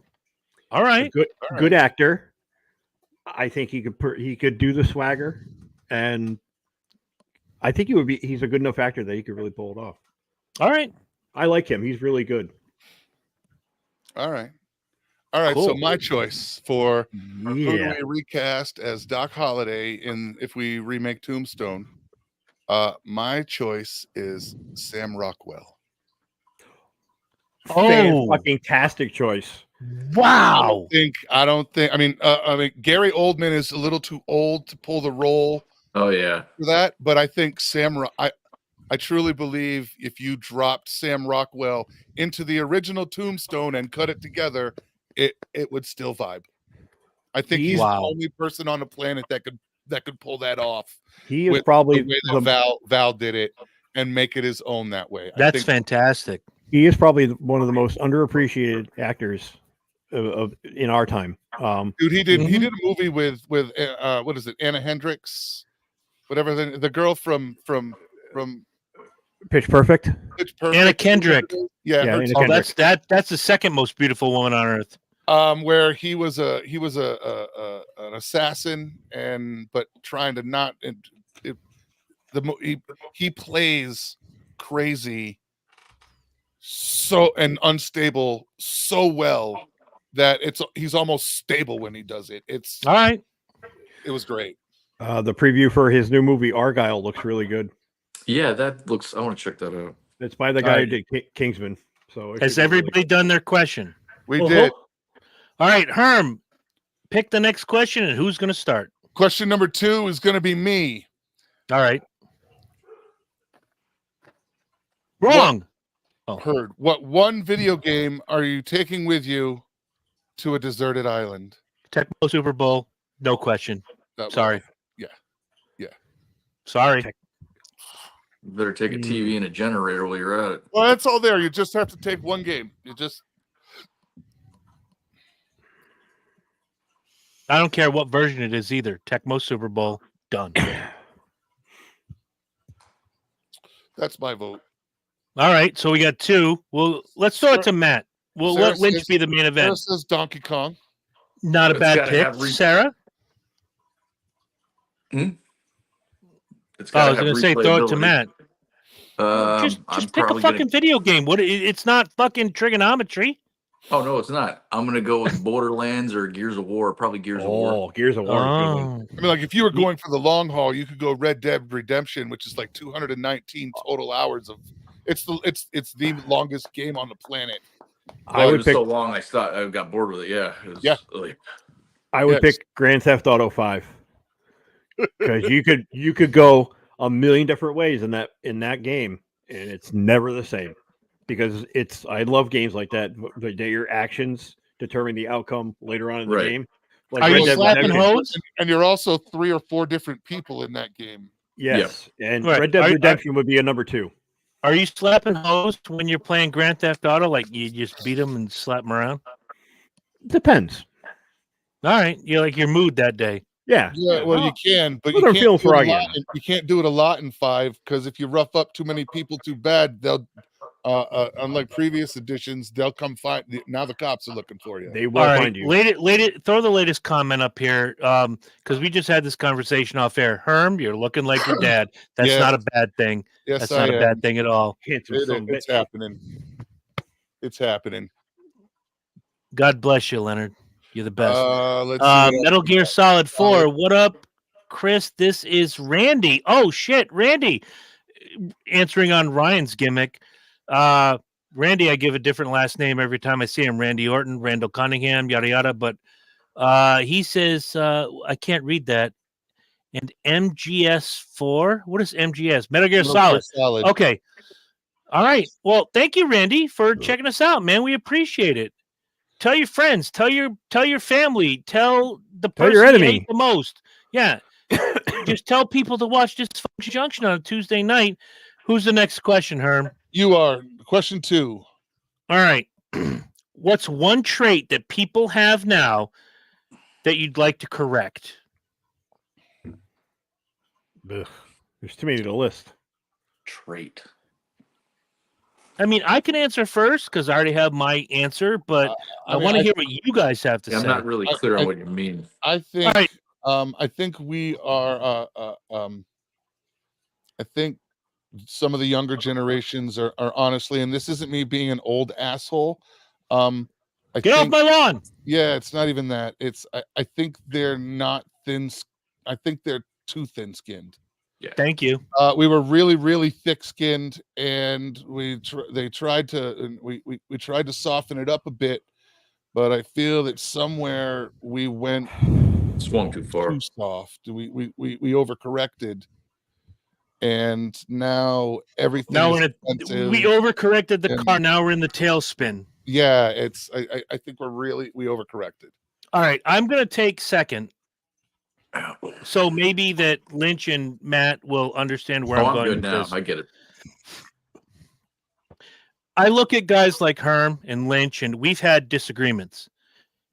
All right. Good actor. I think he could do the swagger, and I think he's a good enough actor that he could really pull it off. All right. I like him. He's really good. All right. Cool. So my choice for who do we recast as Doc Holliday if we remake Tombstone, my choice is Sam Rockwell. Fucking tastic choice. Wow. I don't think. I mean, Gary Oldman is a little too old to pull the role. Oh yeah. For that, but I think I truly believe if you dropped Sam Rockwell into the original Tombstone and cut it together, it would still vibe. I think he's the only person on the planet that could pull that off. He is probably the way that Val did it, and make it his own that way. That's fantastic. He is probably one of the most underappreciated actors of in our time. Dude, he did a movie with what is it, Anna Hendricks, whatever, the girl from Pitch Perfect. Anna Kendrick. Yeah, Anna Kendrick. That's the second most beautiful woman on earth. Where he was an assassin but trying to not. He plays crazy and unstable so well that he's almost stable when he does it. It's all right. It was great. The preview for his new movie Argyle looks really good. Yeah, that looks. I want to check that out. It's by the guy who did Kingsman. So has everybody done their question? We did. All right, Herm, pick the next question, and who's going to start? Question number 2 is going to be me. All right. Wrong. Heard. What one video game are you taking with you to a deserted island? Tecmo Super Bowl. No question. Sorry. Yeah. Sorry. You better take a TV and a generator while you're at it. Well, that's all there. You just have to take one game. I don't care what version it is either. Tecmo Super Bowl. Done. That's my vote. All right, so we got 2. Well, let's throw it to Matt. We'll let Lynch be the main event. Sarah says Donkey Kong. Not a bad pick. Sarah? I was going to say throw it to Matt. Just pick a fucking video game. It's not fucking trigonometry. Oh, no, it's not. I'm going to go with Borderlands or Gears of War. Probably Gears of War. Oh, Gears of War. I mean, like, if you were going for the long haul, you could go Red Dead Redemption, which is like 219 total hours of. It's the longest game on the planet. It was so long, I got bored with it. Yeah. I would pick Grand Theft Auto 5 because you could go a million different ways in that game, and it's never the same. Because I love games like that. Your actions determine the outcome later on in the game. Like are you slapping hoes? And you're also 3 or 4 different people in that game. Yes, and Red Dead Redemption would be a number 2. Are you slapping hoes when you're playing Grand Theft Auto? Like you just beat them and slap them around? Depends. All right, you're like your mood that day. Yeah. Well, you can, but you can't do it a lot in 5 because if you rough up too many people too bad, they'll. Unlike previous editions, they'll come find. Now the cops are looking for you. They will find you. Throw the latest comment up here because we just had this conversation off air. Herm, you're looking like your dad. That's not a bad thing. Yes, that's not a bad thing at all. It's happening. It's happening. God bless you, Leonard. You're the best. Let's Metal Gear Solid 4. What up, Chris? This is Randy. Oh shit, Randy. Answering on Ryan's gimmick. Randy, I give a different last name every time I see him. Randy Orton, Randall Cunningham, yada yada. But he says I can't read that. And MGS4. What is MGS? Metal Gear Solid. Okay. All right. Well, thank you, Randy, for checking us out, man. We appreciate it. Tell your friends. Tell your family. Tell the person your enemy you hate the most. Yeah. Just tell people to watch Dysfunction Junction on a Tuesday night. Who's the next question, Herm? You are. Question 2. All right. What's one trait that people have now that you'd like to correct? Ugh. There's too many to list. Trait. I mean, I can answer first because I already have my answer, but I want to hear what you guys have to say. I'm not really clear on what you mean. I think. Right. I think we are. I think some of the younger generations are honestly, and this isn't me being an old asshole. Get off my lawn. Yeah, it's not even that. It's I think they're not thin. I think they're too thin-skinned. Yeah. Thank you. We were really, really thick-skinned, and we tried to soften it up a bit, but I feel that somewhere we went swung too far, too soft. We overcorrected. And now everything. Now we overcorrected the car. Now we're in the tailspin. Yeah, I think we overcorrected. All right, I'm gonna take second. So maybe that Lynch and Matt will understand where I'm going good with now. this. I get it. I look at guys like Herm and Lynch, and we've had disagreements.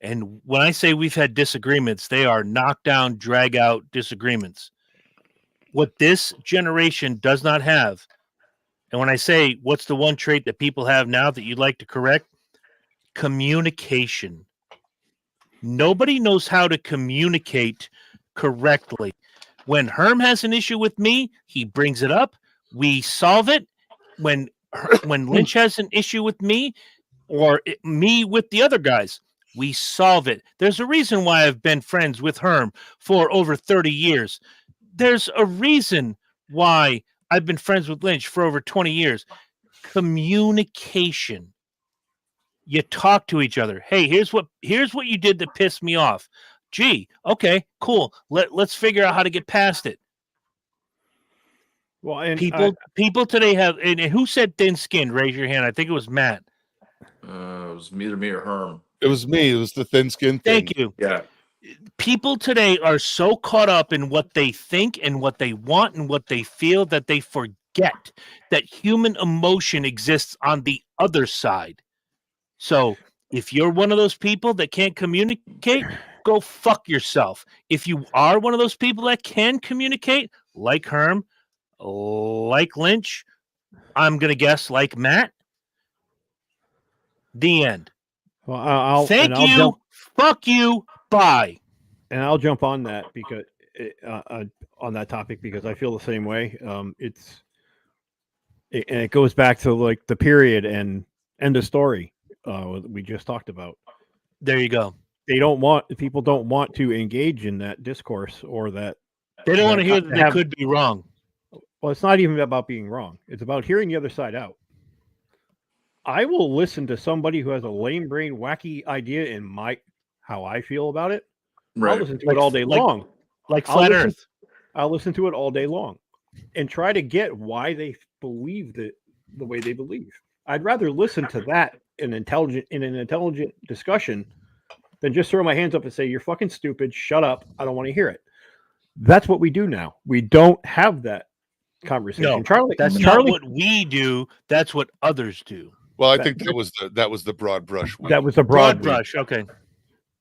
And when I say we've had disagreements, they are knockdown, drag out disagreements. What this generation does not have, and when I say what's the one trait that people have now that you'd like to correct? Communication. Nobody knows how to communicate correctly. When Herm has an issue with me, he brings it up. We solve it. When Lynch has an issue with me or me with the other guys, we solve it. There's a reason why I've been friends with Herm for over 30 years. There's a reason why I've been friends with Lynch for over 20 years. Communication. You talk to each other. Hey, here's what you did that pissed me off. Gee, okay, cool. Let's figure out how to get past it. Well, and people today have. And who said thin skin? Raise your hand. I think it was Matt. It was either me or Herm. It was me. It was the thin skin thing. Thank you. Yeah. People today are so caught up in what they think and what they want and what they feel that they forget that human emotion exists on the other side. So if you're one of those people that can't communicate, go fuck yourself. If you are one of those people that can communicate, like Herm, like Lynch, I'm going to guess like Matt, the end. Well, Thank you. Fuck you. Bye. And I'll jump on that because on that topic because I feel the same way. It goes back to like the period and end of story we just talked about. There you go. People don't want to engage in that discourse or that. They don't want to hear that they could be wrong. Well, it's not even about being wrong. It's about hearing the other side out. I will listen to somebody who has a lame brain, wacky idea in how I feel about it. Right. I'll listen to it all day long. Like Flat Earth. I'll listen to it all day long and try to get why they believe the way they believe. I'd rather listen to that in an intelligent discussion than just throw my hands up and say, "You're fucking stupid. Shut up. I don't want to hear it." That's what we do now. We don't have that conversation. No, Charlie, that's not what we do. That's what others do. Well, I think that was the broad brush. That was the broad brush. Okay.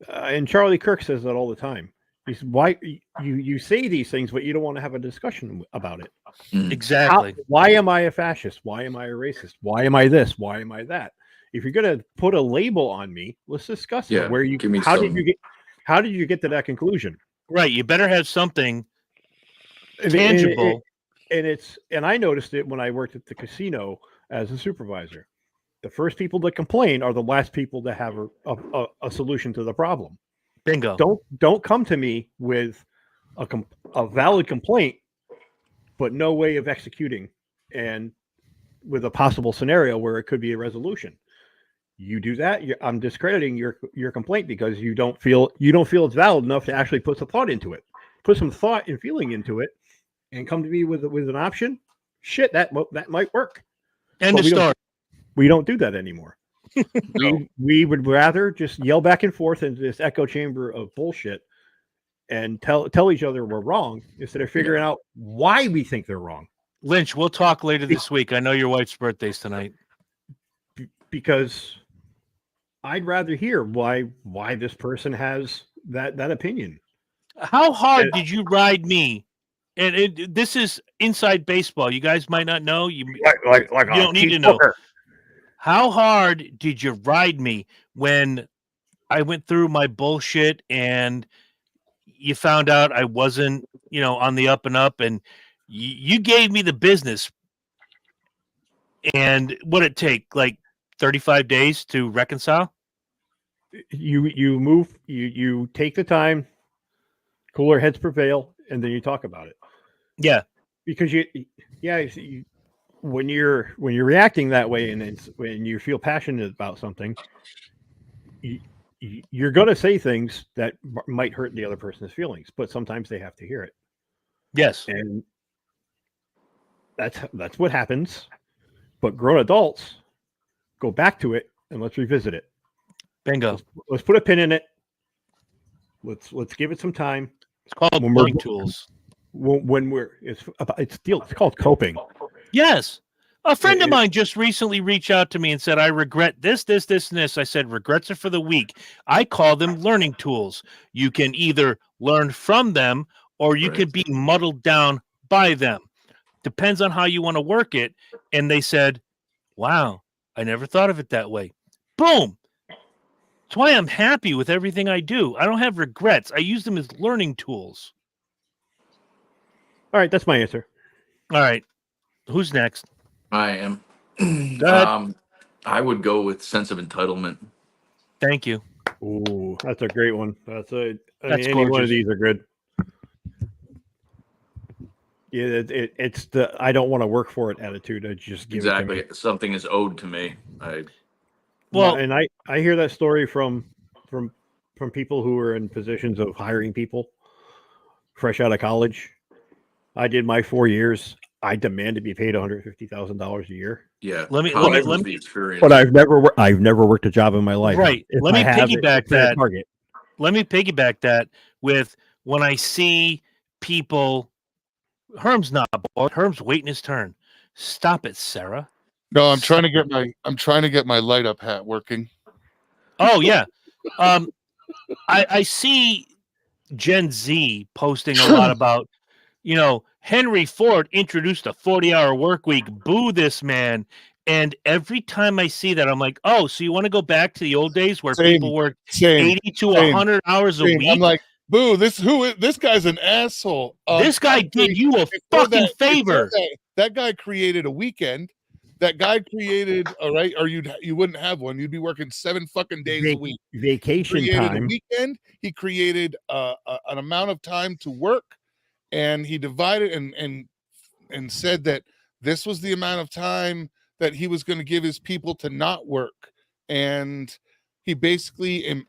And Charlie Kirk says that all the time. He says, "Why you say these things, but you don't want to have a discussion about it?" Exactly. Why am I a fascist? Why am I a racist? Why am I this? Why am I that? If you're going to put a label on me, let's discuss it. Where you how did you get to that conclusion? Right. You better have something tangible. And I noticed it when I worked at the casino as a supervisor. The first people that complain are the last people to have a solution to the problem. Bingo. Don't come to me with a valid complaint, but no way of executing, and with a possible scenario where it could be a resolution. You do that, I'm discrediting your complaint because you don't feel it's valid enough to actually put some thought into it, put some thought and feeling into it, and come to me with an option. Shit, that might work. End of story. We don't do that anymore. No. We would rather just yell back and forth into this echo chamber of bullshit and tell each other we're wrong instead of figuring out why we think they're wrong. Lynch, we'll talk later this week. I know your wife's birthday's tonight. Because I'd rather hear why this person has that opinion. How hard did you ride me? And this is inside baseball. You guys might not know. You don't need to know. How hard did you ride me when I went through my bullshit and you found out I wasn't, on the up and up, and you gave me the business? And what'd it take? Like 35 days to reconcile? You take the time, cooler heads prevail, and then you talk about it. Yeah. Because when you're reacting that way and when you feel passionate about something, you're going to say things that might hurt the other person's feelings, but sometimes they have to hear it. Yes. And that's what happens. But grown adults go back to it and let's revisit it. Bingo. Let's put a pin in it. Let's give it some time. It's called learning tools. When it's called coping. Yes. A friend of mine just recently reached out to me and said, I regret this, this, this, and this. I said, regrets are for the weak. I call them learning tools. You can either learn from them or you can be muddled down by them. Depends on how you want to work it. And they said, wow, I never thought of it that way. Boom. That's why I'm happy with everything I do. I don't have regrets. I use them as learning tools. All right, that's my answer. All right. Who's next? I am. Go ahead. I would go with sense of entitlement. Thank you. Ooh, that's a great one. That's any gorgeous. one of these are good. Yeah, it's the I don't want to work for it attitude. I just give Exactly. it to me. Something is owed to me. Well, and I hear that story from people who are in positions of hiring people fresh out of college. I did my 4 years. I demand to be paid $150,000 a year. Yeah. Let me the experience. But I've never worked a job in my life. Right. Let me piggyback that. Target. Let me piggyback that with when I see people. Herm's not bored. Herm's waiting his turn. Stop it, Sarah. No, I'm trying to get my light up hat working. Oh yeah. I see Gen Z posting a lot about, Henry Ford introduced a 40-hour work week. Boo this man. And every time I see that, I'm like, oh, so you want to go back to the old days where people worked 80 to 100 hours a week? I'm like, boo, this guy's an asshole. This guy did you a fucking favor. That guy created a weekend. That guy created, all right, or you wouldn't have one. You'd be working 7 fucking days a week. Vacation time. A weekend. He created an amount of time to work, and he divided and said that this was the amount of time that he was going to give his people to not work. And he basically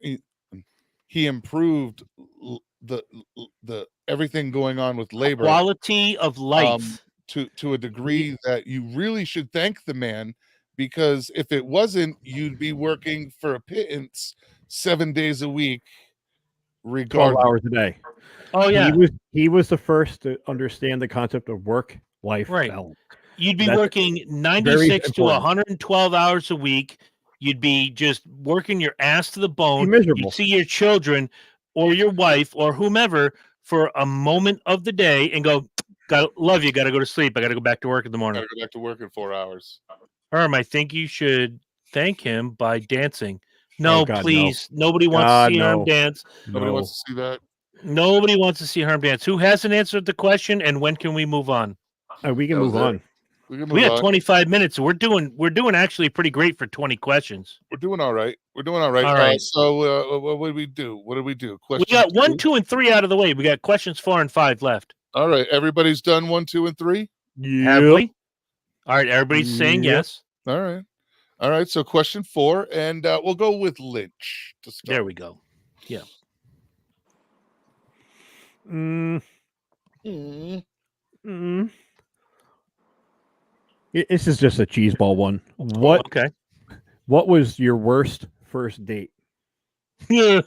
he improved the everything going on with labor, quality of life, to a degree that you really should thank the man, because if it wasn't, you'd be working for a pittance 7 days a week, regardless. 12 hours a day. Oh yeah, he was the first to understand the concept of work-life balance. You'd be working 96 to 112 hours a week. You'd be just working your ass to the bone. Miserable. You'd see your children or your wife or whomever for a moment of the day and go, love you, got to go to sleep. I got to go back to work in the morning. Got to go back to work in 4 hours. Herm, I think you should thank him by dancing. No, God, please. No. Nobody wants to see Herm dance. Nobody wants to see that. Nobody wants to see Herm dance. Who hasn't answered the question, and when can we move on? We can move on. We have 25 minutes. So we're doing actually pretty great for 20 questions. We're doing all right. All right. So what did we do? Question we got 2? 1, 2, and 3 out of the way. We got questions 4 and 5 left. All right. Everybody's done 1, 2, and 3. Have we? All right. Everybody's saying yes. All right. So question 4, and we'll go with Lynch to start. There we go. Yeah. This is just a cheeseball one. What was your worst first date? And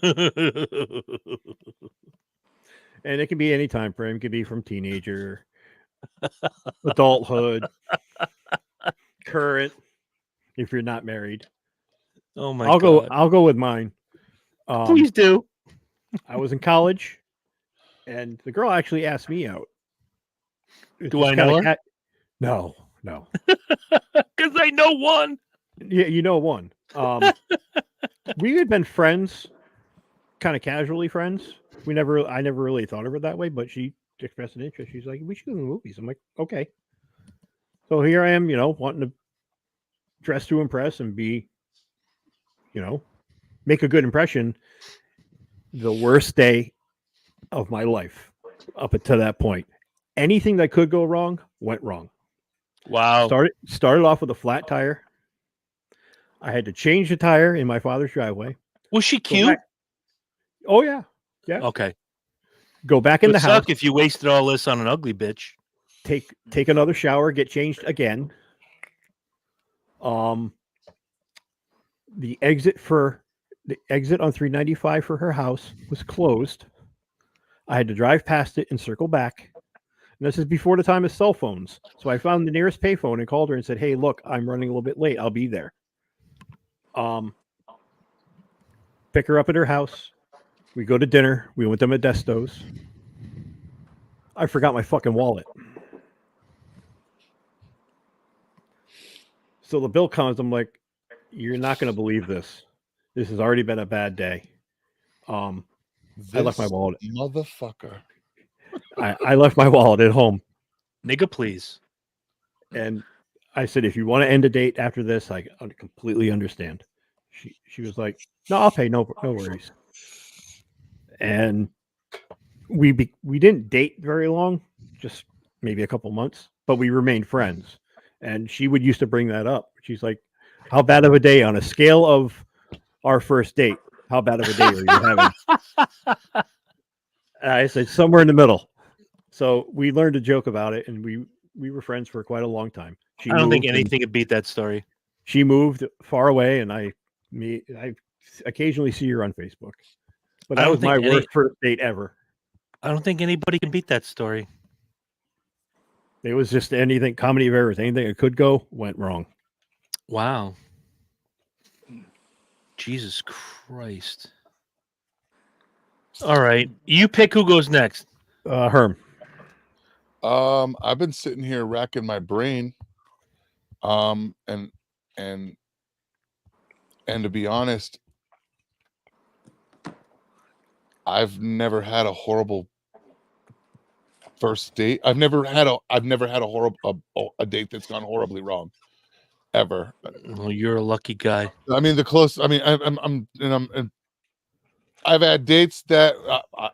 it can be any time frame. It could be from teenager, adulthood, current, if you're not married. Oh my God. I'll go with mine. Please do. I was in college, and the girl actually asked me out. Do I know her? No. Because I know one. Yeah, you know one. We had been friends, kind of casually friends. I never really thought of her that way, but she expressed an interest. She's like, we should go to the movies. I'm like, okay. So here I am, wanting to dress to impress and be, make a good impression. The worst day of my life up until that point. Anything that could go wrong went wrong. Wow. Started off with a flat tire. I had to change the tire in my father's driveway. Was she cute? Oh yeah. Yeah. Okay. Go back in the house. If you wasted all this on an ugly bitch. Take another shower, get changed again. The exit on 395 for her house was closed. I had to drive past it and circle back. And this is before the time of cell phones. So I found the nearest payphone and called her and said, "Hey, look, I'm running a little bit late. I'll be there." Pick her up at her house. We go to dinner. We went to Modesto's. I forgot my fucking wallet. So the bill comes. I'm like, "You're not going to believe this. This has already been a bad day." I left my wallet. Motherfucker. I left my wallet at home. Nigga, please. And I said, "If you want to end a date after this, I completely understand." She was like, "No, I'll pay. No worries." And we didn't date very long, just maybe a couple months, but we remained friends. And she would used to bring that up. She's like, "How bad of a day on a scale of our first date? How bad of a day are you having?" I said, "Somewhere in the middle." So we learned a joke about it, and we were friends for quite a long time. I don't think anything could beat that story. She moved far away, and I occasionally see her on Facebook. But that was my worst first date ever. I don't think anybody can beat that story. It was just anything, comedy of errors. Anything that could go went wrong. Wow. Jesus Christ. All right. You pick who goes next. Herm. I've been sitting here racking my brain. And to be honest, I've never had a horrible first date. I've never had a horrible a date that's gone horribly wrong, ever. Well, you're a lucky guy. I mean, I've had dates that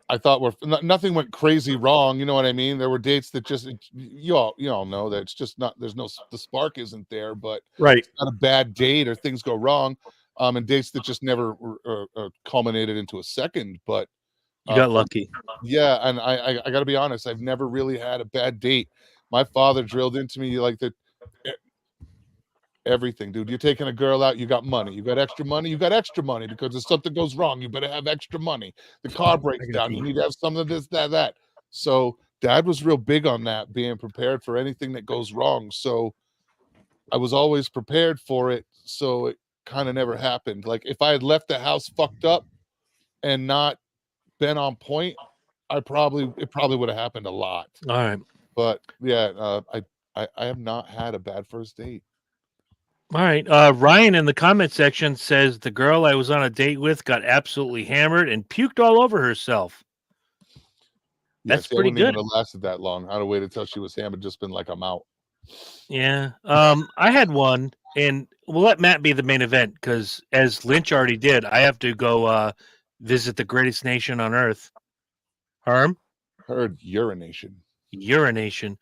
I thought were nothing went crazy wrong. You know what I mean? There were dates that just you all know that it's just not. There's no, the spark isn't there, but right, it's not a bad date or things go wrong. And dates that just never culminated into a second, but. You got lucky. Yeah, and I got to be honest, I've never really had a bad date. My father drilled into me like that everything, dude. You're taking a girl out, you got money. You got extra money, you got extra money, because if something goes wrong, you better have extra money. The car breaks down, you need to have some of this, that. So Dad was real big on that, being prepared for anything that goes wrong. So I was always prepared for it, so it kind of never happened. Like if I had left the house fucked up and not been on point, it probably would have happened a lot. All right, but yeah, I have not had a bad first date. All right, Ryan in the comment section says the girl I was on a date with got absolutely hammered and puked all over herself. That's pretty good. I wouldn't even have lasted that long. I'd have waited until she was hammered, just been like, I'm out. Yeah, I had one, and we'll let Matt be the main event because, as Lynch already did, I have to go visit the greatest nation on earth. Herm? Heard urination. Urination.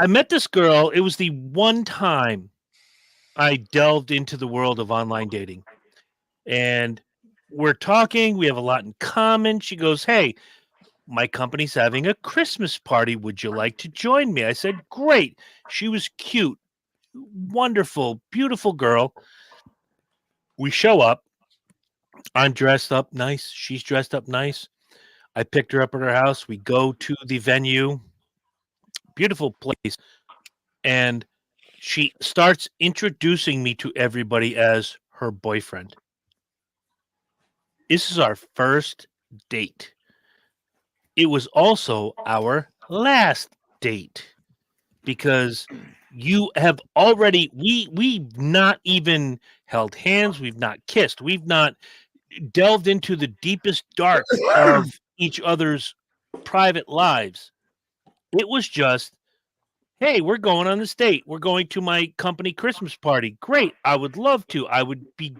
I met this girl. It was the one time I delved into the world of online dating. And we're talking. We have a lot in common. She goes, "Hey, my company's having a Christmas party. Would you like to join me?" I said, "Great." She was cute, wonderful, beautiful girl. We show up. I'm dressed up nice. She's dressed up nice. I picked her up at her house. We go to the venue. Beautiful place. And she starts introducing me to everybody as her boyfriend. This is our first date. It was also our last date because you have already, we've not even held hands. We've not kissed. We've not delved into the deepest dark of each other's private lives. It was just, hey, we're going on this date. We're going to my company Christmas party. Great. I would love to. I would be,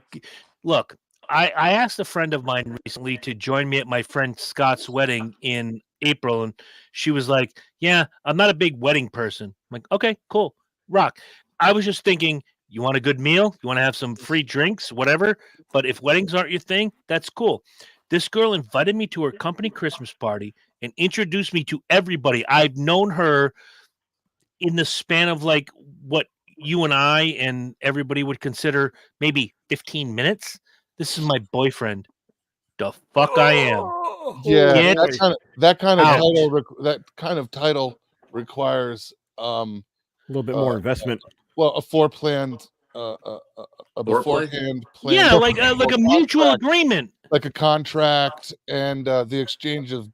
look, I asked a friend of mine recently to join me at my friend Scott's wedding in April, and she was like, "Yeah, I'm not a big wedding person." I'm like, "Okay, cool, rock." I was just thinking, you want a good meal? You want to have some free drinks, whatever. But if weddings aren't your thing, that's cool. This girl invited me to her company Christmas party and introduced me to everybody. I've known her in the span of like what you and I and everybody would consider maybe 15 minutes. This is my boyfriend. the fuck I am. Yeah, Get that kind out. of title requires a little bit more investment. Well, a foreplanned, a beforehand plan. Yeah, like a mutual agreement, like a contract, and the exchange of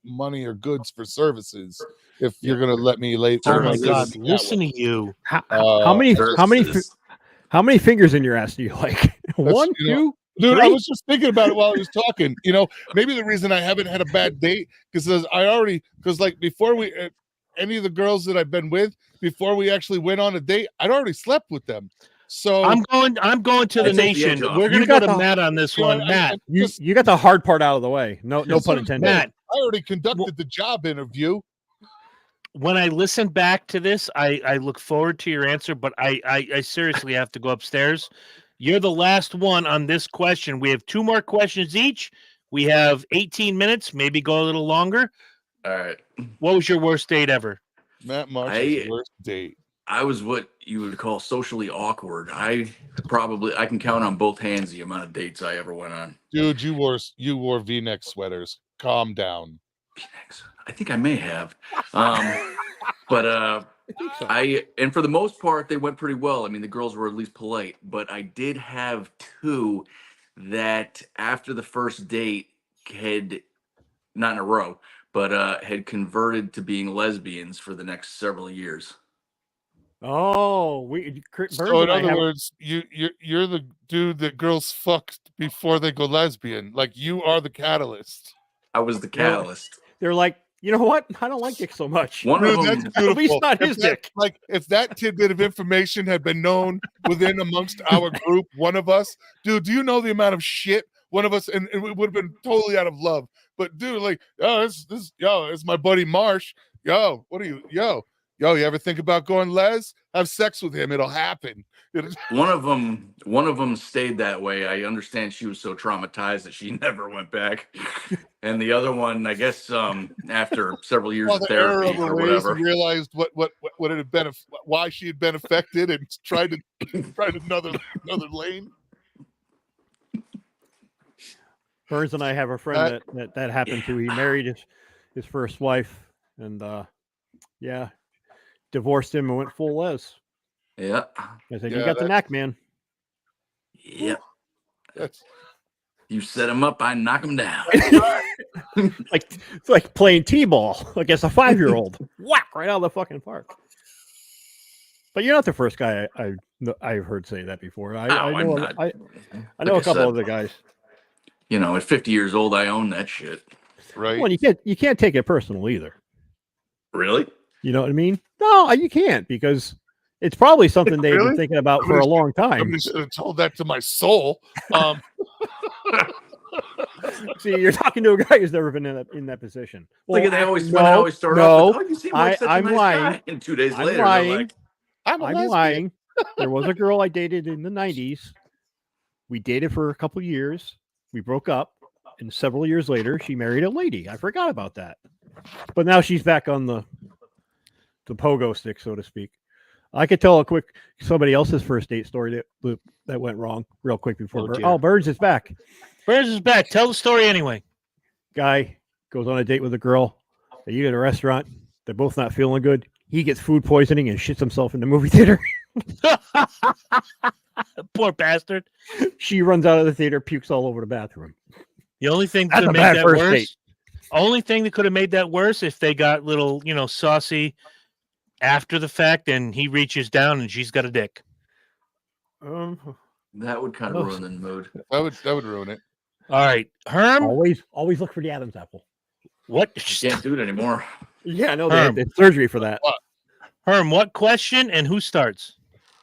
money or goods for services. If you're gonna let me lay, oh my god, listen to you. How many fingers in your ass do you like? One, two. Dude, three? I was just thinking about it while I was talking. Maybe the reason I haven't had a bad date because like before any of the girls that I've been with, before we actually went on a date, I'd already slept with them. So I'm going to the nation. We're gonna go to Matt on this one. Matt, you got the hard part out of the way. No pun intended. Matt, I already conducted the job interview. When I listen back to this, I look forward to your answer, but I seriously have to go upstairs. You're the last one on this question. We have 2 more questions each. We have 18 minutes, maybe go a little longer. All right. What was your worst date ever? Matt Marsh's worst date. I was what you would call socially awkward. I can count on both hands the amount of dates I ever went on. Dude, you wore V-neck sweaters. Calm down. V-necks. I think I may have. But and for the most part, they went pretty well. I mean, the girls were at least polite, but I did have 2 that after the first date had, not in a row, but had converted to being lesbians for the next several years. Oh, so in other words, you're the dude that girls fuck before they go lesbian. Like, you are the catalyst. I was the catalyst. They're like, you know what? I don't like dick so much. One of them, that's beautiful. At least not his dick. Like, if that tidbit of information had been known within amongst our group, one of us, dude, do you know the amount of shit one of us, and it would have been totally out of love. But dude, like, it's my buddy Marsh. You ever think about going les? Have sex with him. It'll happen. One of them stayed that way. I understand she was so traumatized that she never went back. And the other one, I guess, after several years of therapy or whatever, realized what it had been, why she had been affected, and tried another lane. Burns and I have a friend that happened to. He married his first wife, and divorced him and went full les. Yeah. I said, you got the knack, man. Yep. You set him up, I knock him down. It's like playing t-ball against a 5-year-old. Whack right out of the fucking park. But you're not the first guy I've heard say that before. I know a couple other guys. At 50 years old, I own that shit. Right. Well, you can't take it personal either. Really? You know what I mean? No, you can't, because it's probably something they've been thinking about for a long time. Somebody should have told that to my soul. See, you're talking to a guy who's never been in that position. Well, they always start off with, you seem like such a I'm nice lying. guy. And 2 days I'm later, lying. I'm lying. There was a girl I dated in the 90s. We dated for a couple years. We broke up, and several years later, she married a lady. I forgot about that. But now she's back on the pogo stick, so to speak. I could tell somebody else's first date story that went wrong real quick before. Burns is back. Burns is back. Tell the story anyway. Guy goes on a date with a girl. They eat at a restaurant. They're both not feeling good. He gets food poisoning and shits himself in the movie theater. Poor bastard. She runs out of the theater, pukes all over the bathroom. The only thing that could have made that worse. Only thing that could have made that worse if they got little, saucy after the fact, and he reaches down and she's got a dick. That would kind of ruin the mood. That would ruin it. All right, Herm. Always look for the Adam's apple. What? You can't do it anymore. Yeah, no, they had surgery for that. Herm, what question and who starts?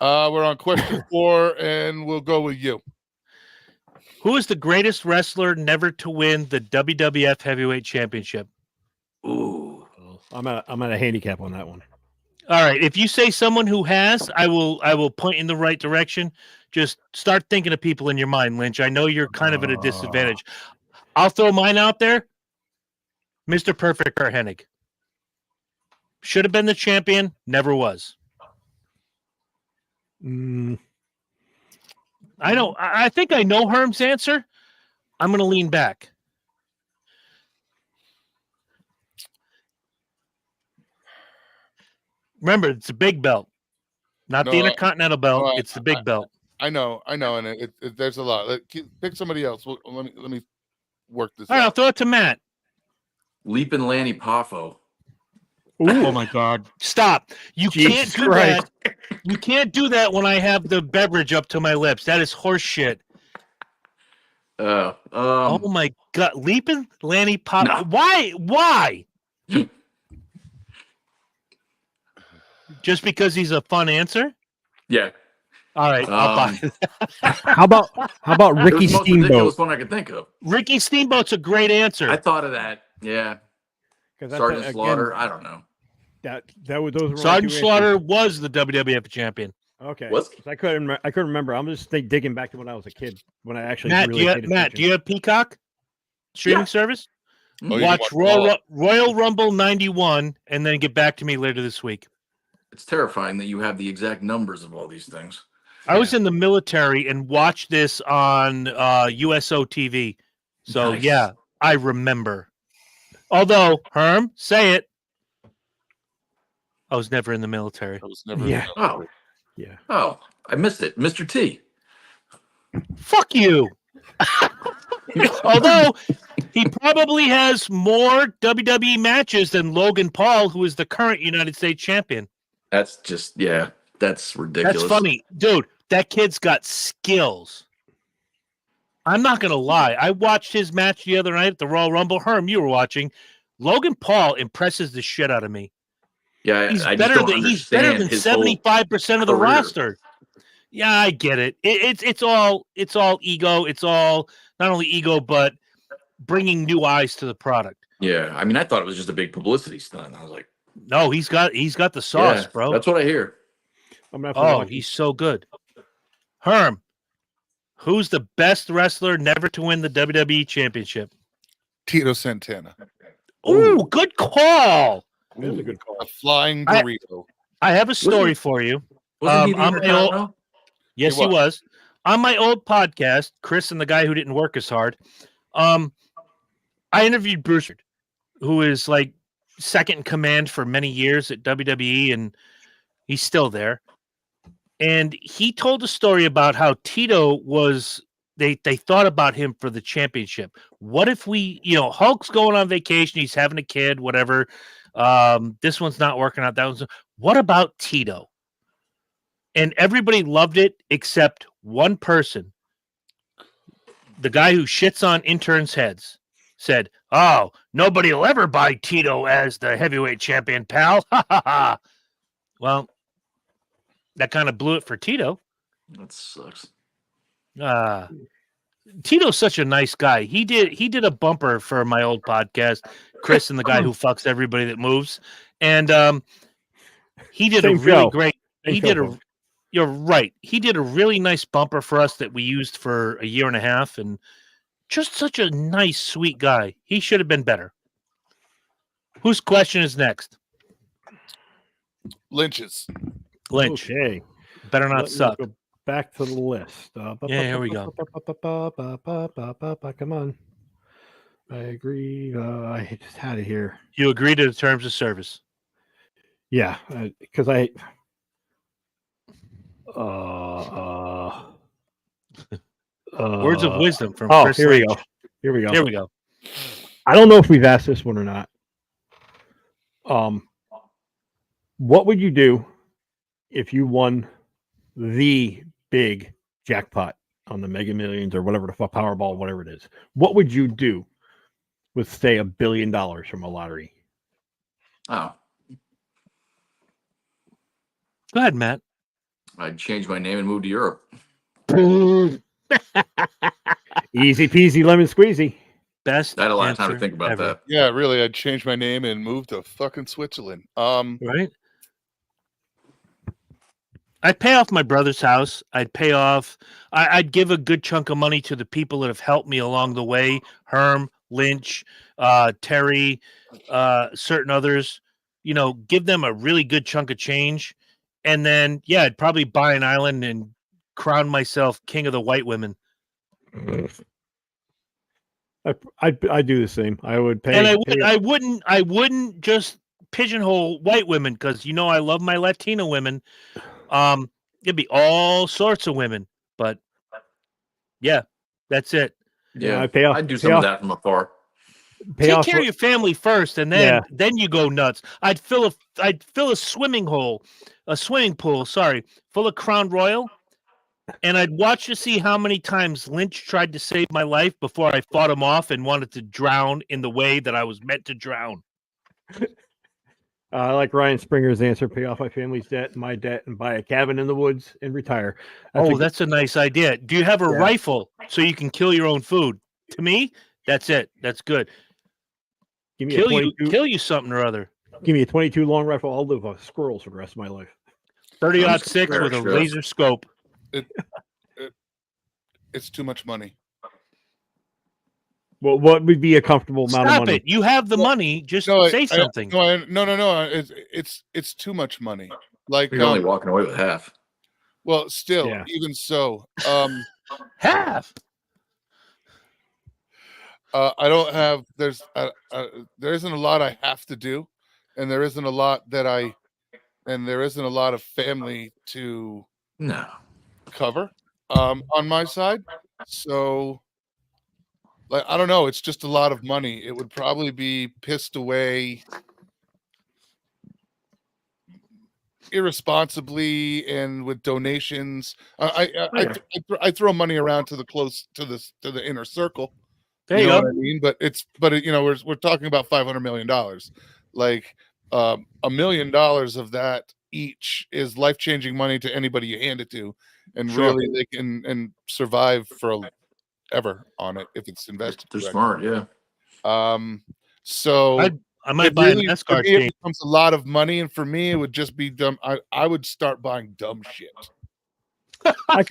We're on question 4, and we'll go with you. Who is the greatest wrestler never to win the WWF Heavyweight Championship? Ooh, I'm at a handicap on that one. All right, if you say someone who has, I will point in the right direction. Just start thinking of people in your mind, Lynch. I know you're kind of at a disadvantage. I'll throw mine out there. Mr. Perfect Kurt Hennig. Should have been the champion, never was. I think I know Herm's answer, I'm going to lean back. Remember, it's a big belt, not the Intercontinental belt. It's the big belt. I know, and there's a lot. Pick somebody else. Let me work this All right, out. I'll throw it to Matt. Leaping Lanny Poffo. Oh my God! Stop! You can't do that. You can't do that when I have the beverage up to my lips. That is horse shit. Oh my God! Leaping Lanny Poffo. No. Why? Just because he's a fun answer? Yeah. All right, I'll buy that. How about Ricky Steamboat? The most ridiculous one I could think of. Ricky Steamboat's a great answer. I thought of that. Yeah. Sergeant Slaughter. I don't know. Those were Sergeant Slaughter was the WWF champion. Okay. I couldn't remember. I'm just digging back to when I was a kid when I actually Matt, do you have Peacock streaming service? Watch Royal Rumble 91 and then get back to me later this week. It's terrifying that you have the exact numbers of all these things. I was in the military and watched this on USO TV. So, yeah, I remember. Although, Herm, say it. I was never in the military. I was never in the military. Yeah. Oh, I missed it. Mr. T. Fuck you. Although, he probably has more WWE matches than Logan Paul, who is the current United States champion. That's just, that's ridiculous. That's funny. Dude, that kid's got skills. I'm not going to lie. I watched his match the other night at the Royal Rumble. Herm, you were watching. Logan Paul impresses the shit out of me. Yeah, he's better than 75% of the roster. Yeah, I get it. It's all ego. It's all not only ego, but bringing new eyes to the product. Yeah, I mean, I thought it was just a big publicity stunt. I was like, no, he's got the sauce, bro. That's what I hear. He's so good. Herm, who's the best wrestler never to win the WWE Championship? Tito Santana. Ooh, good call. That was a good call. A flying burrito. I have a story for you. Yes, he was. On my old podcast, Chris and the guy who didn't work as hard, I interviewed Bruce, who is like second in command for many years at WWE, and he's still there. And he told a story about how Tito was, they thought about him for the championship. What if Hulk's going on vacation, he's having a kid, whatever. This one's not working out. That one's. What about Tito? And everybody loved it except one person. The guy who shits on interns' heads said, "Oh, nobody will ever buy Tito as the heavyweight champion, pal." Ha ha ha. Well, that kind of blew it for Tito. That sucks. Tito's such a nice guy. He did a bumper for my old podcast, Chris and the guy who fucks everybody that moves. And he did a really great. You're right. He did a really nice bumper for us that we used for a year and a half, and just such a nice, sweet guy. He should have been better. Whose question is next? Lynch's. Lynch. Okay. Better not suck. Go back to the list. Yeah, here we go. Come on. I agree. I just had it here. You agree to the terms of service. Yeah, because I. Words of wisdom from Chris. Here we go. Here we go. I don't know if we've asked this one or not. What would you do if you won the big jackpot on the Mega Millions or whatever the fuck, Powerball, whatever it is? What would you do with, say, $1 billion from a lottery? Oh. Go ahead, Matt. I'd change my name and move to Europe. Easy peasy lemon squeezy. Best. I had a lot of time to think about that. Yeah, really. I'd change my name and move to fucking Switzerland. Right. I'd pay off my brother's house. I'd give a good chunk of money to the people that have helped me along the way. Herm, Lynch, Terry, certain others. Give them a really good chunk of change. And then, I'd probably buy an island and crown myself king of the white women. I do the same. I would pay, and I wouldn't just pigeonhole white women because I love my Latino women. It'd be all sorts of women, but yeah, that's it. Yeah, I'd do some of that from afar. Take care of your family first, and then you go nuts. I'd fill a swimming pool, full of Crown Royal, and I'd watch to see how many times Lynch tried to save my life before I fought him off and wanted to drown in the way that I was meant to drown. I like Ryan Springer's answer: pay off my family's debt, my debt, and buy a cabin in the woods and retire. That's a nice idea. Do you have a rifle so you can kill your own food? To me, that's it. That's good. Give me kill you something or other. Give me a 22 long rifle. I'll live with squirrels for the rest of my life. 30-06 with a laser scope. It's too much money. Well, what would be a comfortable amount of money? Stop it! You have the money. Just say something. No. It's too much money. Like you're only walking away with half. Well, still, even so, half. I don't have. There isn't a lot I have to do, and there isn't a lot there isn't a lot of family to cover on my side. So, like, I don't know. It's just a lot of money. It would probably be pissed away irresponsibly and with donations. I throw money around to the inner circle. You know what I mean? But we're talking about $500 million. Like $1 million of that each is life-changing money to anybody you hand it to, and really they can survive forever on it if it's invested. They're smart, yeah. So I might buy a NASCAR team. It becomes a lot of money, and for me, it would just be dumb. I would start buying dumb shit. I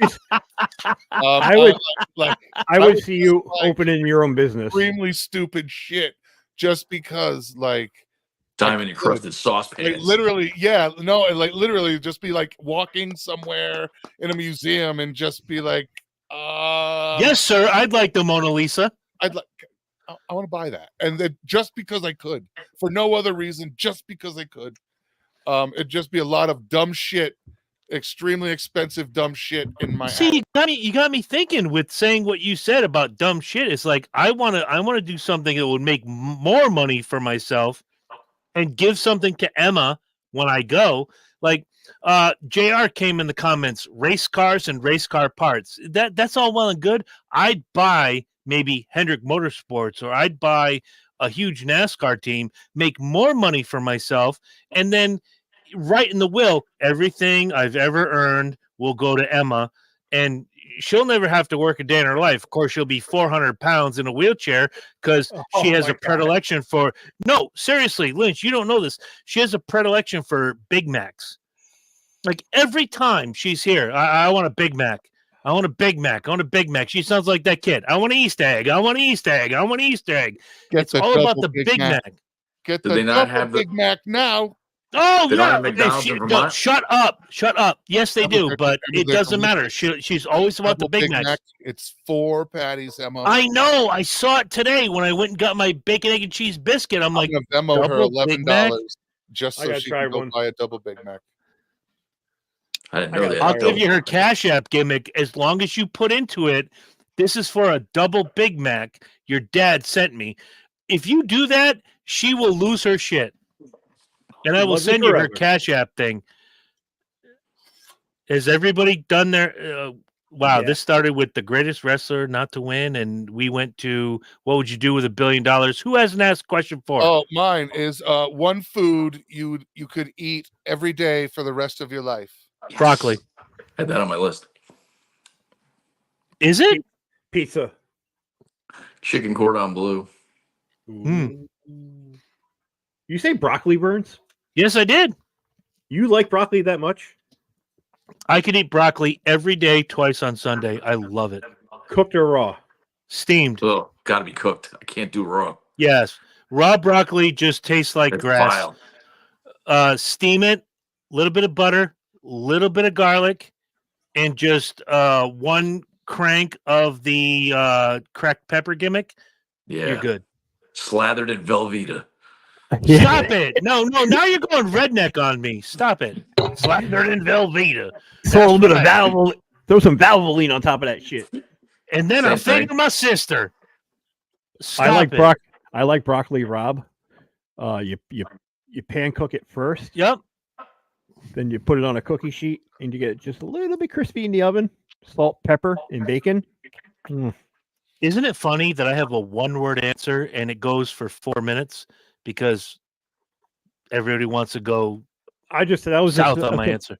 would see you opening your own business. Extremely stupid shit, just because, like, diamond encrusted saucepans. Like, literally, literally, just be like walking somewhere in a museum and just be like, "Yes, sir, I'd like the Mona Lisa. I want to buy that," and then just because I could, for no other reason, just because I could. It'd just be a lot of dumb shit. Extremely expensive dumb shit in my you got me thinking with saying what you said about dumb shit. It's like I want to do something that would make more money for myself and give something to Emma when I go. Like JR came in the comments, race cars and race car parts. That's all well and good. I'd buy maybe Hendrick Motorsports, or I'd buy a huge NASCAR team, make more money for myself, and then write in the will, everything I've ever earned will go to Emma, and she'll never have to work a day in her life. Of course, she'll be 400 pounds in a wheelchair because she has a predilection for... No, seriously, Lynch, you don't know this. She has a predilection for Big Macs. Like, every time she's here, I want a Big Mac. I want a Big Mac. I want a Big Mac. She sounds like that kid. I want an Easter egg. I want an Easter egg. I want an Easter egg. It's all about the Big Mac. Get the double Big Mac now. Oh, yeah. Shut up. Yes, they do, but it doesn't matter. She's always about the Big Mac. It's 4 patties, Emma. I know. I saw it today when I went and got my bacon, egg, and cheese biscuit. I'm like, Venmo her $11 just so she can go buy a double Big Mac. I didn't know that. I'll give you her Cash App gimmick as long as you put into it, this is for a double Big Mac your dad sent me. If you do that, she will lose her shit. And I will send you her Cash App thing. Has everybody done their... wow, this started with the greatest wrestler not to win, and we went to what would you do with $1 billion? Who hasn't asked question 4? Oh, mine is one food you could eat every day for the rest of your life. Yes. Broccoli. I had that on my list. Is it? Pizza. Chicken cordon bleu. You say broccoli, Burns? Yes, I did. You like broccoli that much? I could eat broccoli every day, twice on Sunday. I love it. Cooked or raw? Steamed. Oh, gotta be cooked. I can't do raw. Yes. Raw broccoli just tastes like grass. Steam it, a little bit of butter, a little bit of garlic, and just one crank of the cracked pepper gimmick. Yeah. You're good. Slathered in Velveeta. Stop it. No. Now you're going redneck on me. Stop it. Slathered in Velveeta. Throw a little bit of Valvoline. Throw some Valvoline on top of that shit. And then I'll finger my sister. Stop I like broccoli rabe. You pan cook it first. Yep. Then you put it on a cookie sheet and you get it just a little bit crispy in the oven. Salt, pepper, and bacon. Isn't it funny that I have a one-word answer and it goes for 4 minutes because everybody wants to go south on my answer.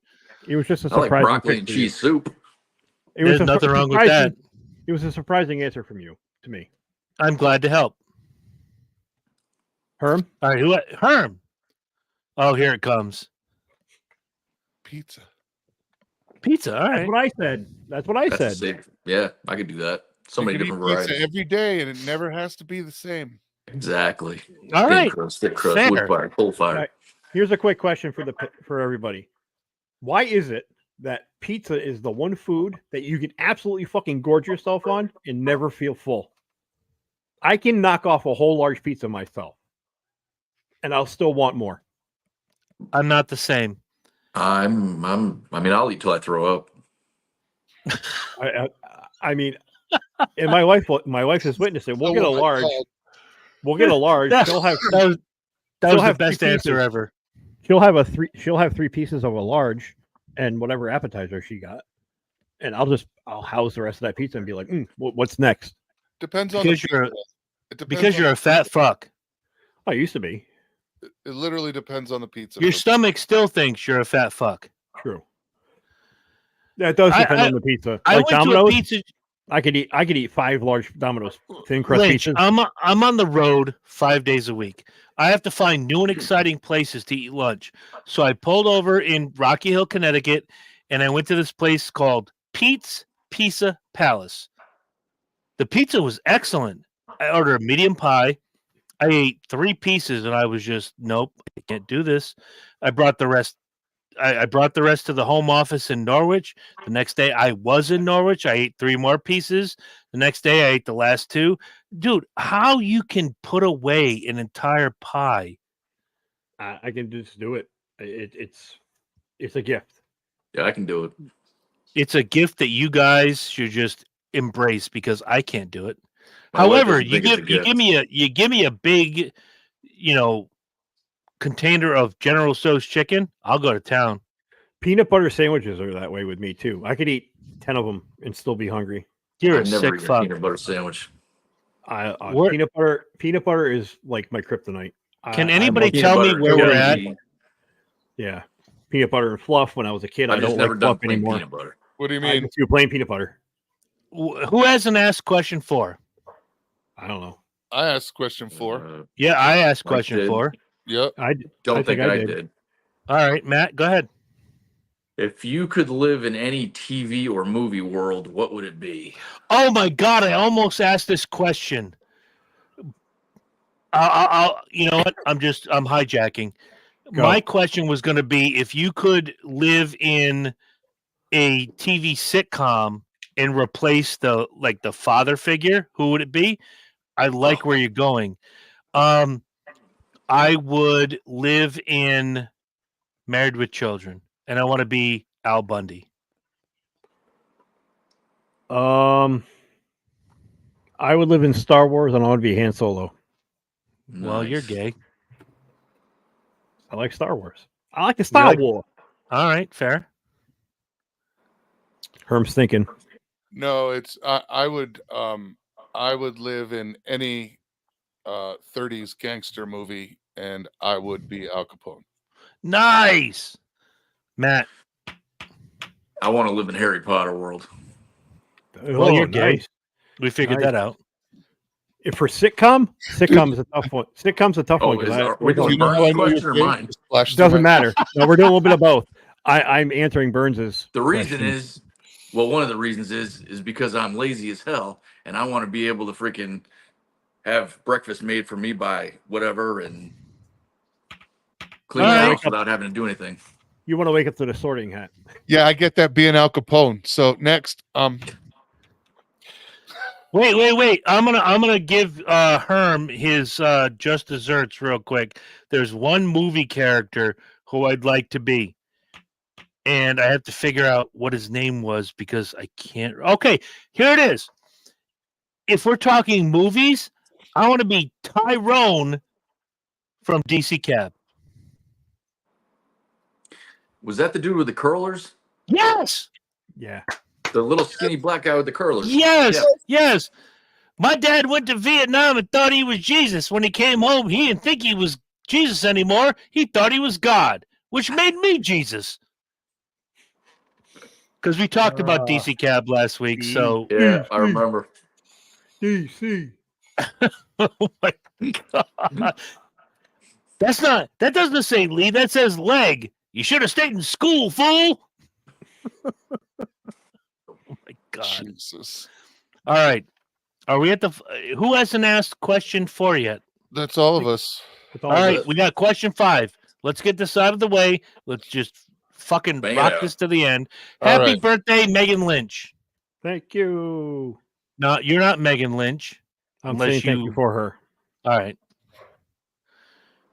It was just a I surprising like broccoli and cheese soup. There's nothing wrong with that. It was a surprising answer from you to me. I'm glad to help. Herm? All right, Herm. Oh, here it comes. Pizza. All right. That's what I said. Safe. Yeah, I could do that. So many different varieties. Every day, and it never has to be the same. Exactly. All right. Thick crust, wood fire, coal fire. Right. Here's a quick question for everybody. Why is it that pizza is the one food that you can absolutely fucking gorge yourself on and never feel full? I can knock off a whole large pizza myself, and I'll still want more. I'm not the same. I'll eat till I throw up. I mean, and my wife has witnessed it. We'll get a large. We'll get a large. She'll have that was the best answer ever. She'll have three pieces of a large and whatever appetizer she got, and I'll house the rest of that pizza and be like, what's next? Depends on because you're a fat fuck. I used to be. It literally depends on the pizza. Your stomach still thinks you're a fat fuck. True. That does depend on the pizza. I went Domino's, to a pizza. I could eat 5 large Domino's thin crust pizzas. I'm on the road 5 days a week. I have to find new and exciting places to eat lunch. So I pulled over in Rocky Hill, Connecticut, and I went to this place called Pete's Pizza Palace. The pizza was excellent. I ordered a medium pie. I ate 3 pieces and I was just, nope, I can't do this. I brought the rest. I brought the rest to the home office in Norwich. The next day I was in Norwich. I ate 3 more pieces. The next day I ate the last 2. Dude, how you can put away an entire pie? I can just do it. It's a gift. Yeah, I can do it. It's a gift that you guys should just embrace because I can't do it. However, you give me a big, container of General Tso's chicken, I'll go to town. Peanut butter sandwiches are that way with me too. I could eat 10 of them and still be hungry. You're a sick fuck. Peanut butter sandwich. Peanut butter is like my kryptonite. Can anybody tell me where we're at? Yeah, peanut butter and fluff. When I was a kid, I don't like fluff anymore. Peanut butter. What do you mean? You're plain peanut butter. Who hasn't asked question 4? I don't know. I asked question 4. Yeah, I asked question 4. Yep. I don't think I did. All right, Matt, go ahead. If you could live in any TV or movie world, what would it be? Oh my God, I almost asked this question. I'll you know what? I'm hijacking. Go. My question was going to be if you could live in a TV sitcom and replace the father figure, who would it be? I like where you're going. I would live in Married with Children, and I want to be Al Bundy. I would live in Star Wars, and I want to be Han Solo. Nice. Well, you're gay. I like Star Wars. I like the Star Wars. All right, fair. Herm's thinking. No, it's I would live in any 30s gangster movie, and I would be Al Capone. Nice, Matt. I want to live in Harry Potter world. Well, you're gay. We figured that out. If for sitcom is a tough one. Sitcom's a tough one. It doesn't matter. No, we're doing a little bit of both. I'm answering Burns's. The reason is, one of the reasons is because I'm lazy as hell, and I want to be able to freaking have breakfast made for me by whatever and clean the house without having to do anything. You want to wake up to the Sorting Hat. Yeah, I get that being Al Capone. So next, Wait. I'm gonna give Herm his just desserts real quick. There's one movie character who I'd like to be, and I have to figure out what his name was because I can't. Okay, here it is. If we're talking movies, I want to be Tyrone from DC Cab. Was that the dude with the curlers? Yes. Yeah. The little skinny black guy with the curlers. Yes. My dad went to Vietnam and thought he was Jesus. When he came home, he didn't think he was Jesus anymore. He thought he was God, which made me Jesus. Because we talked about DC Cab last week, so yeah, I remember. DC. Oh my God. That doesn't say Lee, that says leg. You should have stayed in school, fool. Oh my God. Jesus. All right. Are we at the who hasn't asked question 4 yet? That's all of us. All right, we got question 5. Let's get this out of the way. Let's just fucking rock this to the end. Happy birthday, Megan Lynch. Thank you. No, you're not Megan Lynch. I'm saying thank you for her. All right.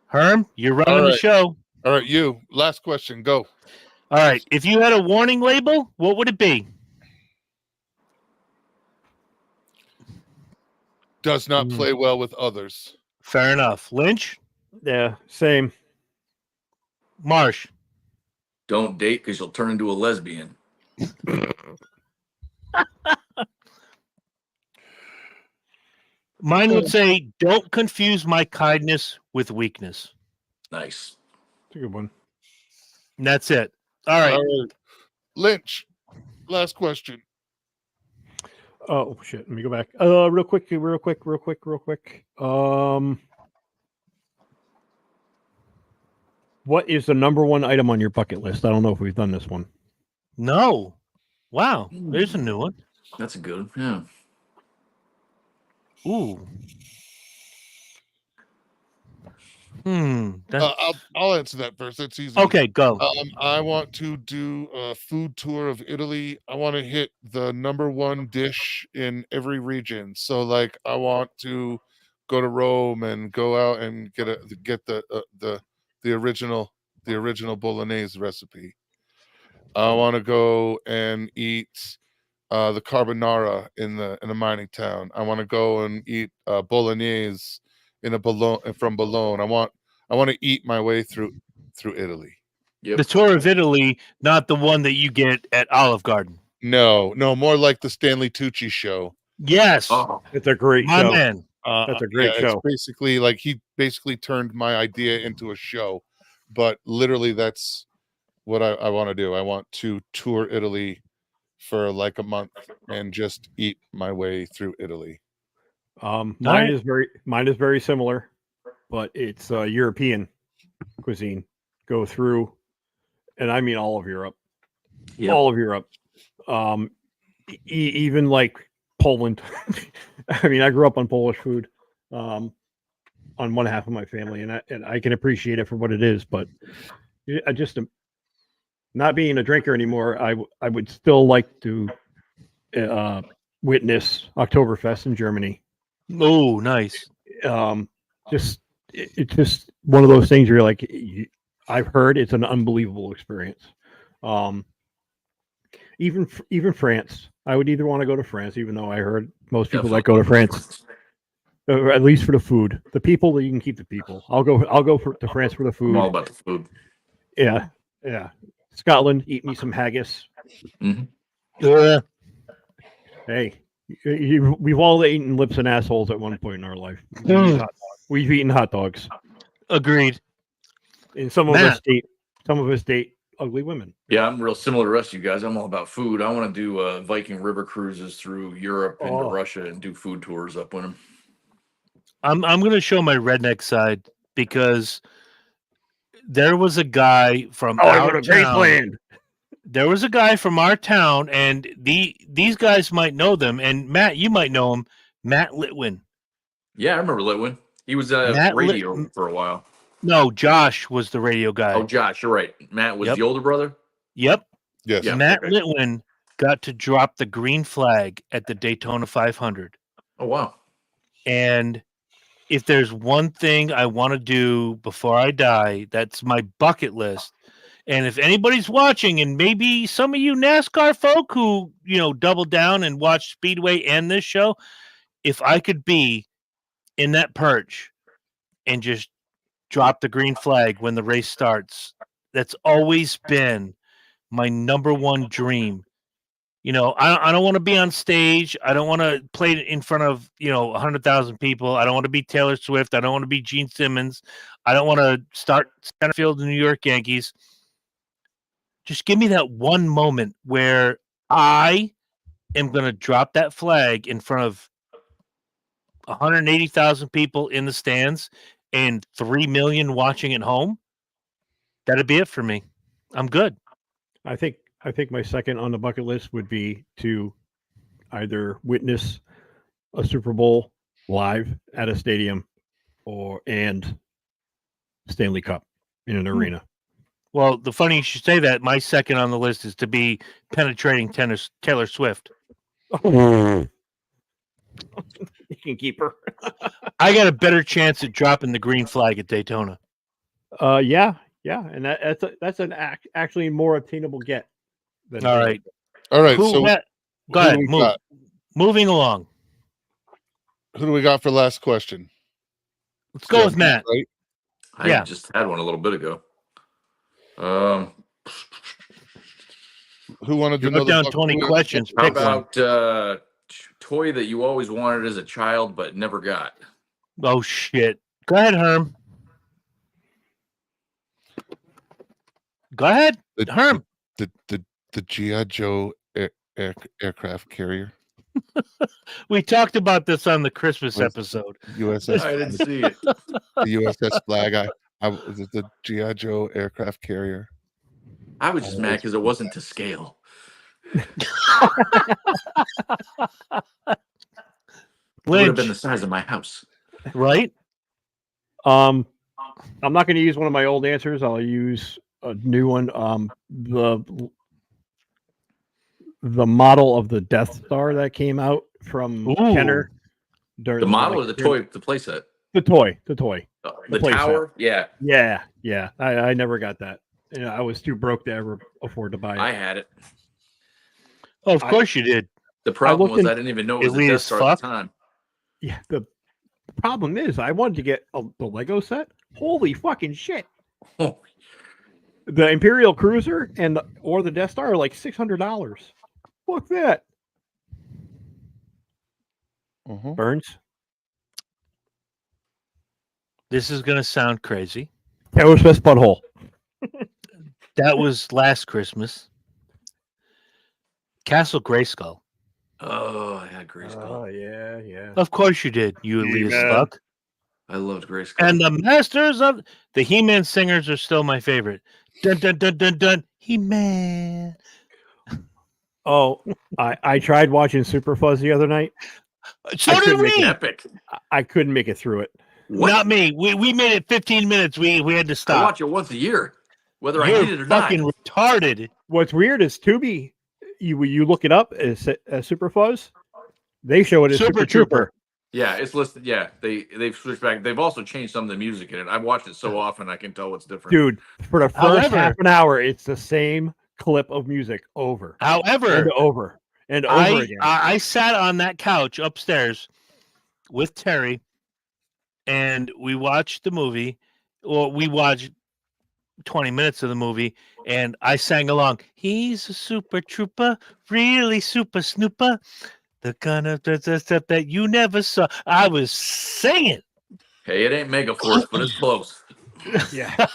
Herm, you're running the show. All right, you. Last question. Go. All right. If you had a warning label, what would it be? Does not play well with others. Fair enough. Lynch? Yeah, same. Marsh? Don't date because you'll turn into a lesbian. Mine would say, don't confuse my kindness with weakness. Nice. That's a good one. And that's it. All right. Lynch, last question. Oh, shit. Let me go back. Real quick. What is the number one item on your bucket list? I don't know if we've done this one. No. Wow. There's a new one. That's a good one. Yeah. Ooh. I'll answer that first. That's easy. Okay, go. I want to do a food tour of Italy. I want to hit the number one dish in every region. So, like, I want to go to Rome and go out and get the original bolognese recipe. I want to go and eat the carbonara in the mining town. I want to go and eat bolognese from Bologna. I want to eat my way through Italy. Yep. The tour of Italy, not the one that you get at Olive Garden. No, more like the Stanley Tucci show. Yes. It's a great show. Man. That's a great show. It's basically like he turned my idea into a show, but literally that's what I want to do. I want to tour Italy for like a month and just eat my way through Italy. Mine is very similar, but it's European cuisine. Go through, and I mean all of Europe. Yep. All of Europe. Even like Poland. I mean, I grew up on Polish food on one half of my family, and I can appreciate it for what it is, but I just not being a drinker anymore, I would still like to witness Oktoberfest in Germany. Oh, nice. It's just one of those things where you're like, I've heard it's an unbelievable experience. Even France, I would either want to go to France, even though I heard most people that go to France, at least for the food. The people, you can keep the people. I'll go to France for the food. I'm all about the food. Yeah. Scotland, eat me some haggis. Mm-hmm. Hey, we've all eaten lips and assholes at one point in our life. We've eaten hot dogs. Agreed. And some of us date ugly women. Yeah, I'm real similar to the rest of you guys. I'm all about food. I want to do Viking river cruises through Europe into Russia and do food tours up with them. I'm going to show my redneck side because there was a guy from our town. There was a guy from our town, and these guys might know them. And Matt, you might know him, Matt Litwin. Yeah, I remember Litwin. He was radio for a while. No, Josh was the radio guy. Oh, Josh, you're right. Matt was the older brother? Yep. Yes. Yeah, Matt Litwin got to drop the green flag at the Daytona 500. Oh, wow. And if there's one thing I want to do before I die, that's my bucket list. And if anybody's watching, and maybe some of you NASCAR folk who, double down and watch Speedway and this show, if I could be in that perch and just drop the green flag when the race starts, that's always been my number one dream. I don't want to be on stage. I don't want to play in front of, 100,000 people. I don't want to be Taylor Swift. I don't want to be Gene Simmons. I don't want to start center field in the New York Yankees. Just give me that one moment where I am going to drop that flag in front of 180,000 people in the stands and 3 million watching at home. That'd be it for me. I'm good. I think my second on the bucket list would be to either witness a Super Bowl live at a stadium and Stanley Cup in an arena. Well, the funny you should say that. My second on the list is to be penetrating Taylor Swift. You can keep her. I got a better chance at dropping the green flag at Daytona. Yeah, and that's an actually more attainable get. All right. Go ahead. Moving along. Who do we got for last question? Let's go with Matt. Right? I just had one a little bit ago. Who wanted to know? Put down 20 questions. How about toy that you always wanted as a child but never got? Oh shit! Go ahead, Herm. Go ahead, Herm. The G.I. Joe aircraft carrier. We talked about this on the Christmas episode. USS. I didn't see it. The USS Flag. The G.I. Joe aircraft carrier. I was just mad because it wasn't to scale. Lynch. It would have been the size of my house. Right? I'm not going to use one of my old answers. I'll use a new one. The model of the Death Star that came out from Kenner. The model or the toy, the playset? The toy. The Tower? tower? Yeah. Yeah. I never got that. I was too broke to ever afford to buy it. I had it. Oh, of course you did. The problem was I didn't even know it was a Death Star at the time. Yeah, the problem is I wanted to get the Lego set. Holy fucking shit. Oh. The Imperial Cruiser or the Death Star are like $600. Fuck that. Burns? This is going to sound crazy. Taylor Swift's butthole. That was last Christmas. Castle Grayskull. Oh, I had Grayskull. Oh, yeah. Of course you did, you elitist fuck. I loved Grayskull. And the masters of the He-Man singers are still my favorite. Dun, dun, dun, dun, dun. He-Man. Oh, I tried watching Super Fuzz the other night. So did we. Epic. I couldn't make it through it. What? Not me. We made it 15 minutes. We had to stop. I watch it once a year, whether I need it or not. Fucking retarded. What's weird is Tubi. You look it up as Super Fuzz. They show it as Super Trooper. Yeah, it's listed. Yeah, they've switched back. They've also changed some of the music in it. I've watched it so often I can tell what's different. Dude, for the first half an hour, it's the same clip of music over. However, and over again. I sat on that couch upstairs with Terry, and we watched the movie. Well, we watched 20 minutes of the movie, and I sang along. He's a super trooper, really super snooper. The kind of stuff that you never saw. I was singing. Hey, it ain't Megaforce, but it's close. Yeah.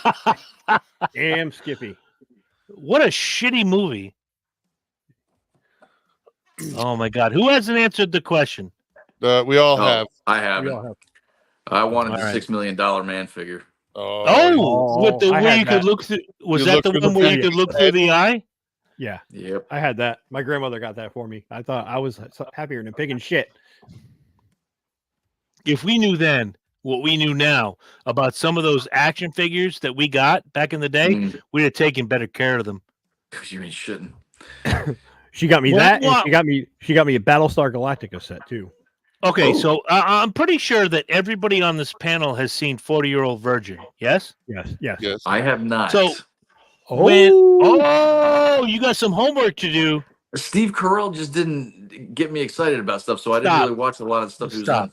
Damn, Skippy. What a shitty movie. Oh my God. Who hasn't answered the question? We all have. I haven't. I wanted the $6 million man figure. With the way you could look through. Was that the one where you could look through the eye? Yeah. Yep. I had that. My grandmother got that for me. I thought I was happier than a pig in shit. If we knew then what we knew now about some of those action figures that we got back in the day, we'd have taken better care of them. You ain't shouldn't. She got me that, and she got me a Battlestar Galactica set too. Okay, so I'm pretty sure that everybody on this panel has seen 40-Year-Old Virgin. Yes? Yes. I have not. So you got some homework to do. Steve Carell just didn't get me excited about stuff, so I didn't really watch a lot of the stuff he was in.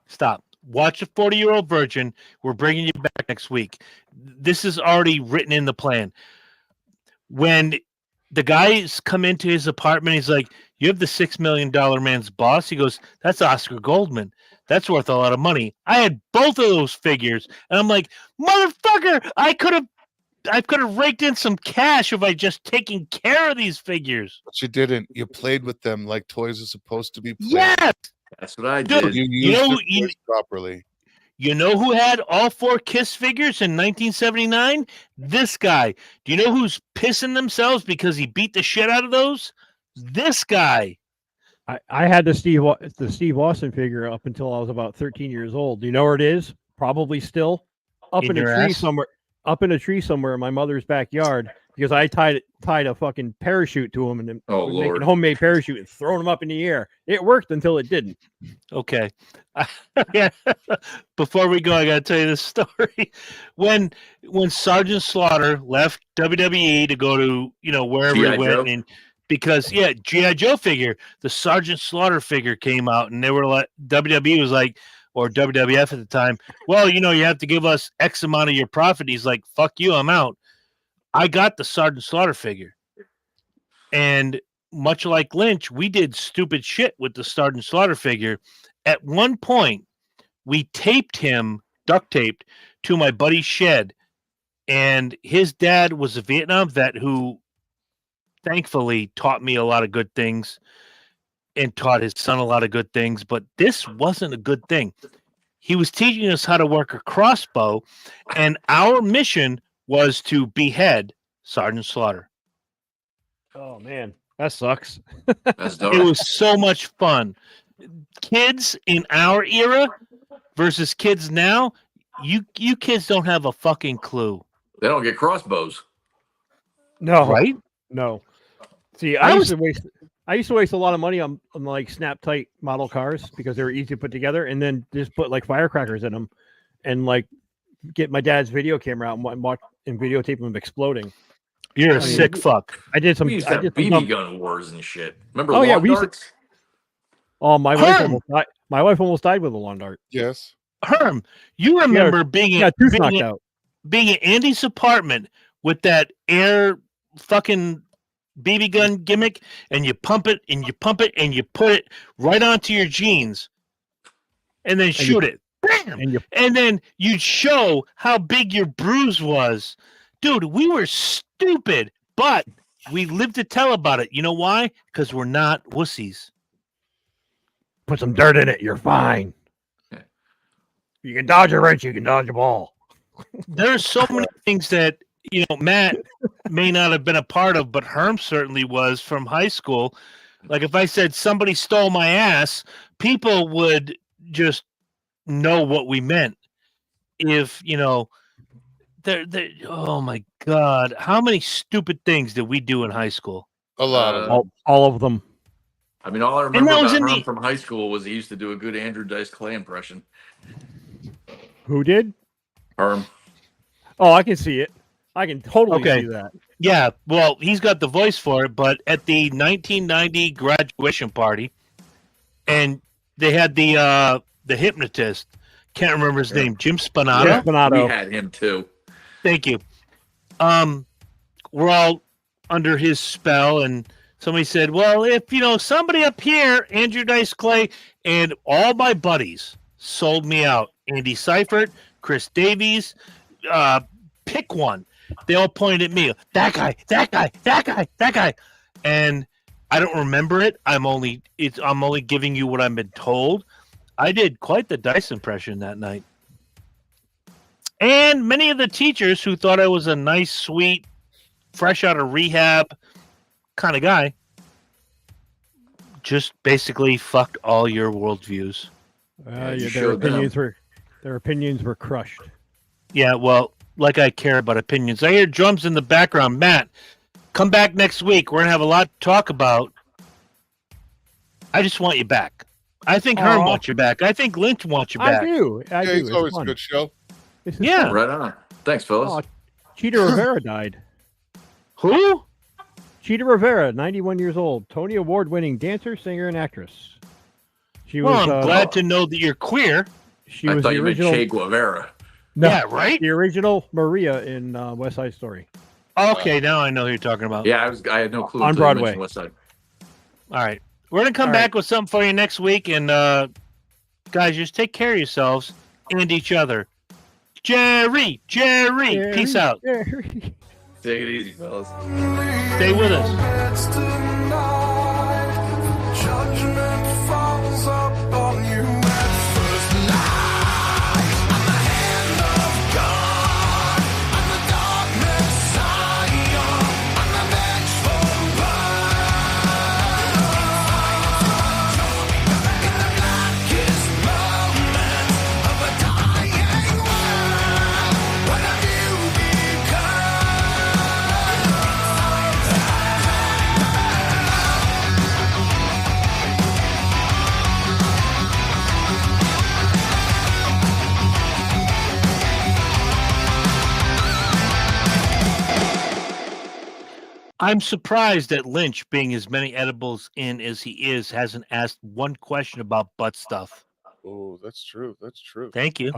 Stop. Watch a 40-Year-Old Virgin. We're bringing you back next week. This is already written in the plan. When the guys come into his apartment, he's like, "You have the $6 million man's boss?" He goes, "That's Oscar Goldman. That's worth a lot of money." I had both of those figures, and I'm like, "Motherfucker, I could have raked in some cash if I just taken care of these figures." But you didn't. You played with them like toys are supposed to be played. Yes, that's what I did. You used the toys properly. You know who had all 4 Kiss figures in 1979? This guy. Do you know who's pissing themselves because he beat the shit out of those? This guy. I had the Steve Austin figure up until I was about 13 years old. Do you know where it is? Probably still up in a tree somewhere. Up in a tree somewhere in my mother's backyard because I tied a fucking parachute to him and then making a homemade parachute and throwing him up in the air. It worked until it didn't. Okay. Before we go, I got to tell you this story. When Sergeant Slaughter left WWE to go to, wherever he went, and because G.I. Joe figure, the Sergeant Slaughter figure came out, and they were like, WWE was like, or WWF at the time, well, you have to give us X amount of your profit. He's like, fuck you, I'm out. I got the Sergeant Slaughter figure. And much like Lynch, we did stupid shit with the Sergeant Slaughter figure. At one point, we taped him, duct taped, to my buddy's shed. And his dad was a Vietnam vet who thankfully taught me a lot of good things and taught his son a lot of good things, but this wasn't a good thing. He was teaching us how to work a crossbow, and our mission was to behead Sergeant Slaughter. Oh, man. That sucks. That's dark. It was so much fun. Kids in our era versus kids now, you kids don't have a fucking clue. They don't get crossbows. No. Right? No. See, I used to waste a lot of money on like snap tight model cars because they were easy to put together, and then just put like firecrackers in them, and like get my dad's video camera out and watch and videotape them exploding. You're a sick fuck. I did some. We used to have BB gun wars and shit. Remember? Oh yeah, darts? My wife almost died with a lawn dart. Yes. Herm, you remember being at Andy's apartment with that air fucking BB gun gimmick, and you pump it and you pump it and you put it right onto your jeans and then shoot it. Bam! And then you'd show how big your bruise was. Dude, we were stupid, but we lived to tell about it. You know why? Because we're not wussies. Put some dirt in it, you're fine. You can dodge a wrench, you can dodge a ball. There's so many things that Matt may not have been a part of, but Herm certainly was from high school. Like if I said somebody stole my ass, people would just know what we meant. If, oh my God, how many stupid things did we do in high school? A lot of them. All of them. I mean, all I remember about Herm from high school was he used to do a good Andrew Dice Clay impression. Who did? Herm. Oh, I can see it. I can totally see that. Yeah, well, he's got the voice for it, but at the 1990 graduation party, and they had the hypnotist, can't remember his name, Jim Spinato. Yeah, Spinato. We had him too. Thank you. We're all under his spell, and somebody said, well, if, somebody up here, Andrew Dice Clay, and all my buddies sold me out. Andy Seifert, Chris Davies, pick one. They all pointed at me. That guy, that guy, that guy, that guy. And I don't remember it. I'm only giving you what I've been told. I did quite the Dice impression that night. And many of the teachers who thought I was a nice, sweet, fresh out of rehab kind of guy just basically fucked all your worldviews. Their opinions were crushed. Yeah, well, like I care about opinions. I hear drums in the background. Matt, come back next week. We're going to have a lot to talk about. I just want you back. I think Herm wants you back. I think Lynch wants you back. I do. It's always a good show. Yeah. Right on. Thanks, fellas. Cheetah Rivera died. Who? Cheetah Rivera, 91 years old. Tony Award-winning dancer, singer, and actress. She well, was, I'm glad to know that you're queer. She I was thought the you original. meant Che Guevara. No, yeah, right. The original Maria in West Side Story. Okay, now I know who you're talking about. Yeah, I had no clue on until you Broadway. mentioned West Side. All right, we're gonna come back with something for you next week, and guys, just take care of yourselves and each other. Jerry, peace out. Jerry. Take it easy, fellas. Stay with us. Judgment falls upon you at first light. I'm the hand of God. I'm the dark Messiah. I'm the vengeful blood. In the blackest moment of a dying world, what have you become? I'm surprised that Lynch, being as many edibles in as he is, hasn't asked one question about butt stuff. Oh, that's true. That's true. Thank you.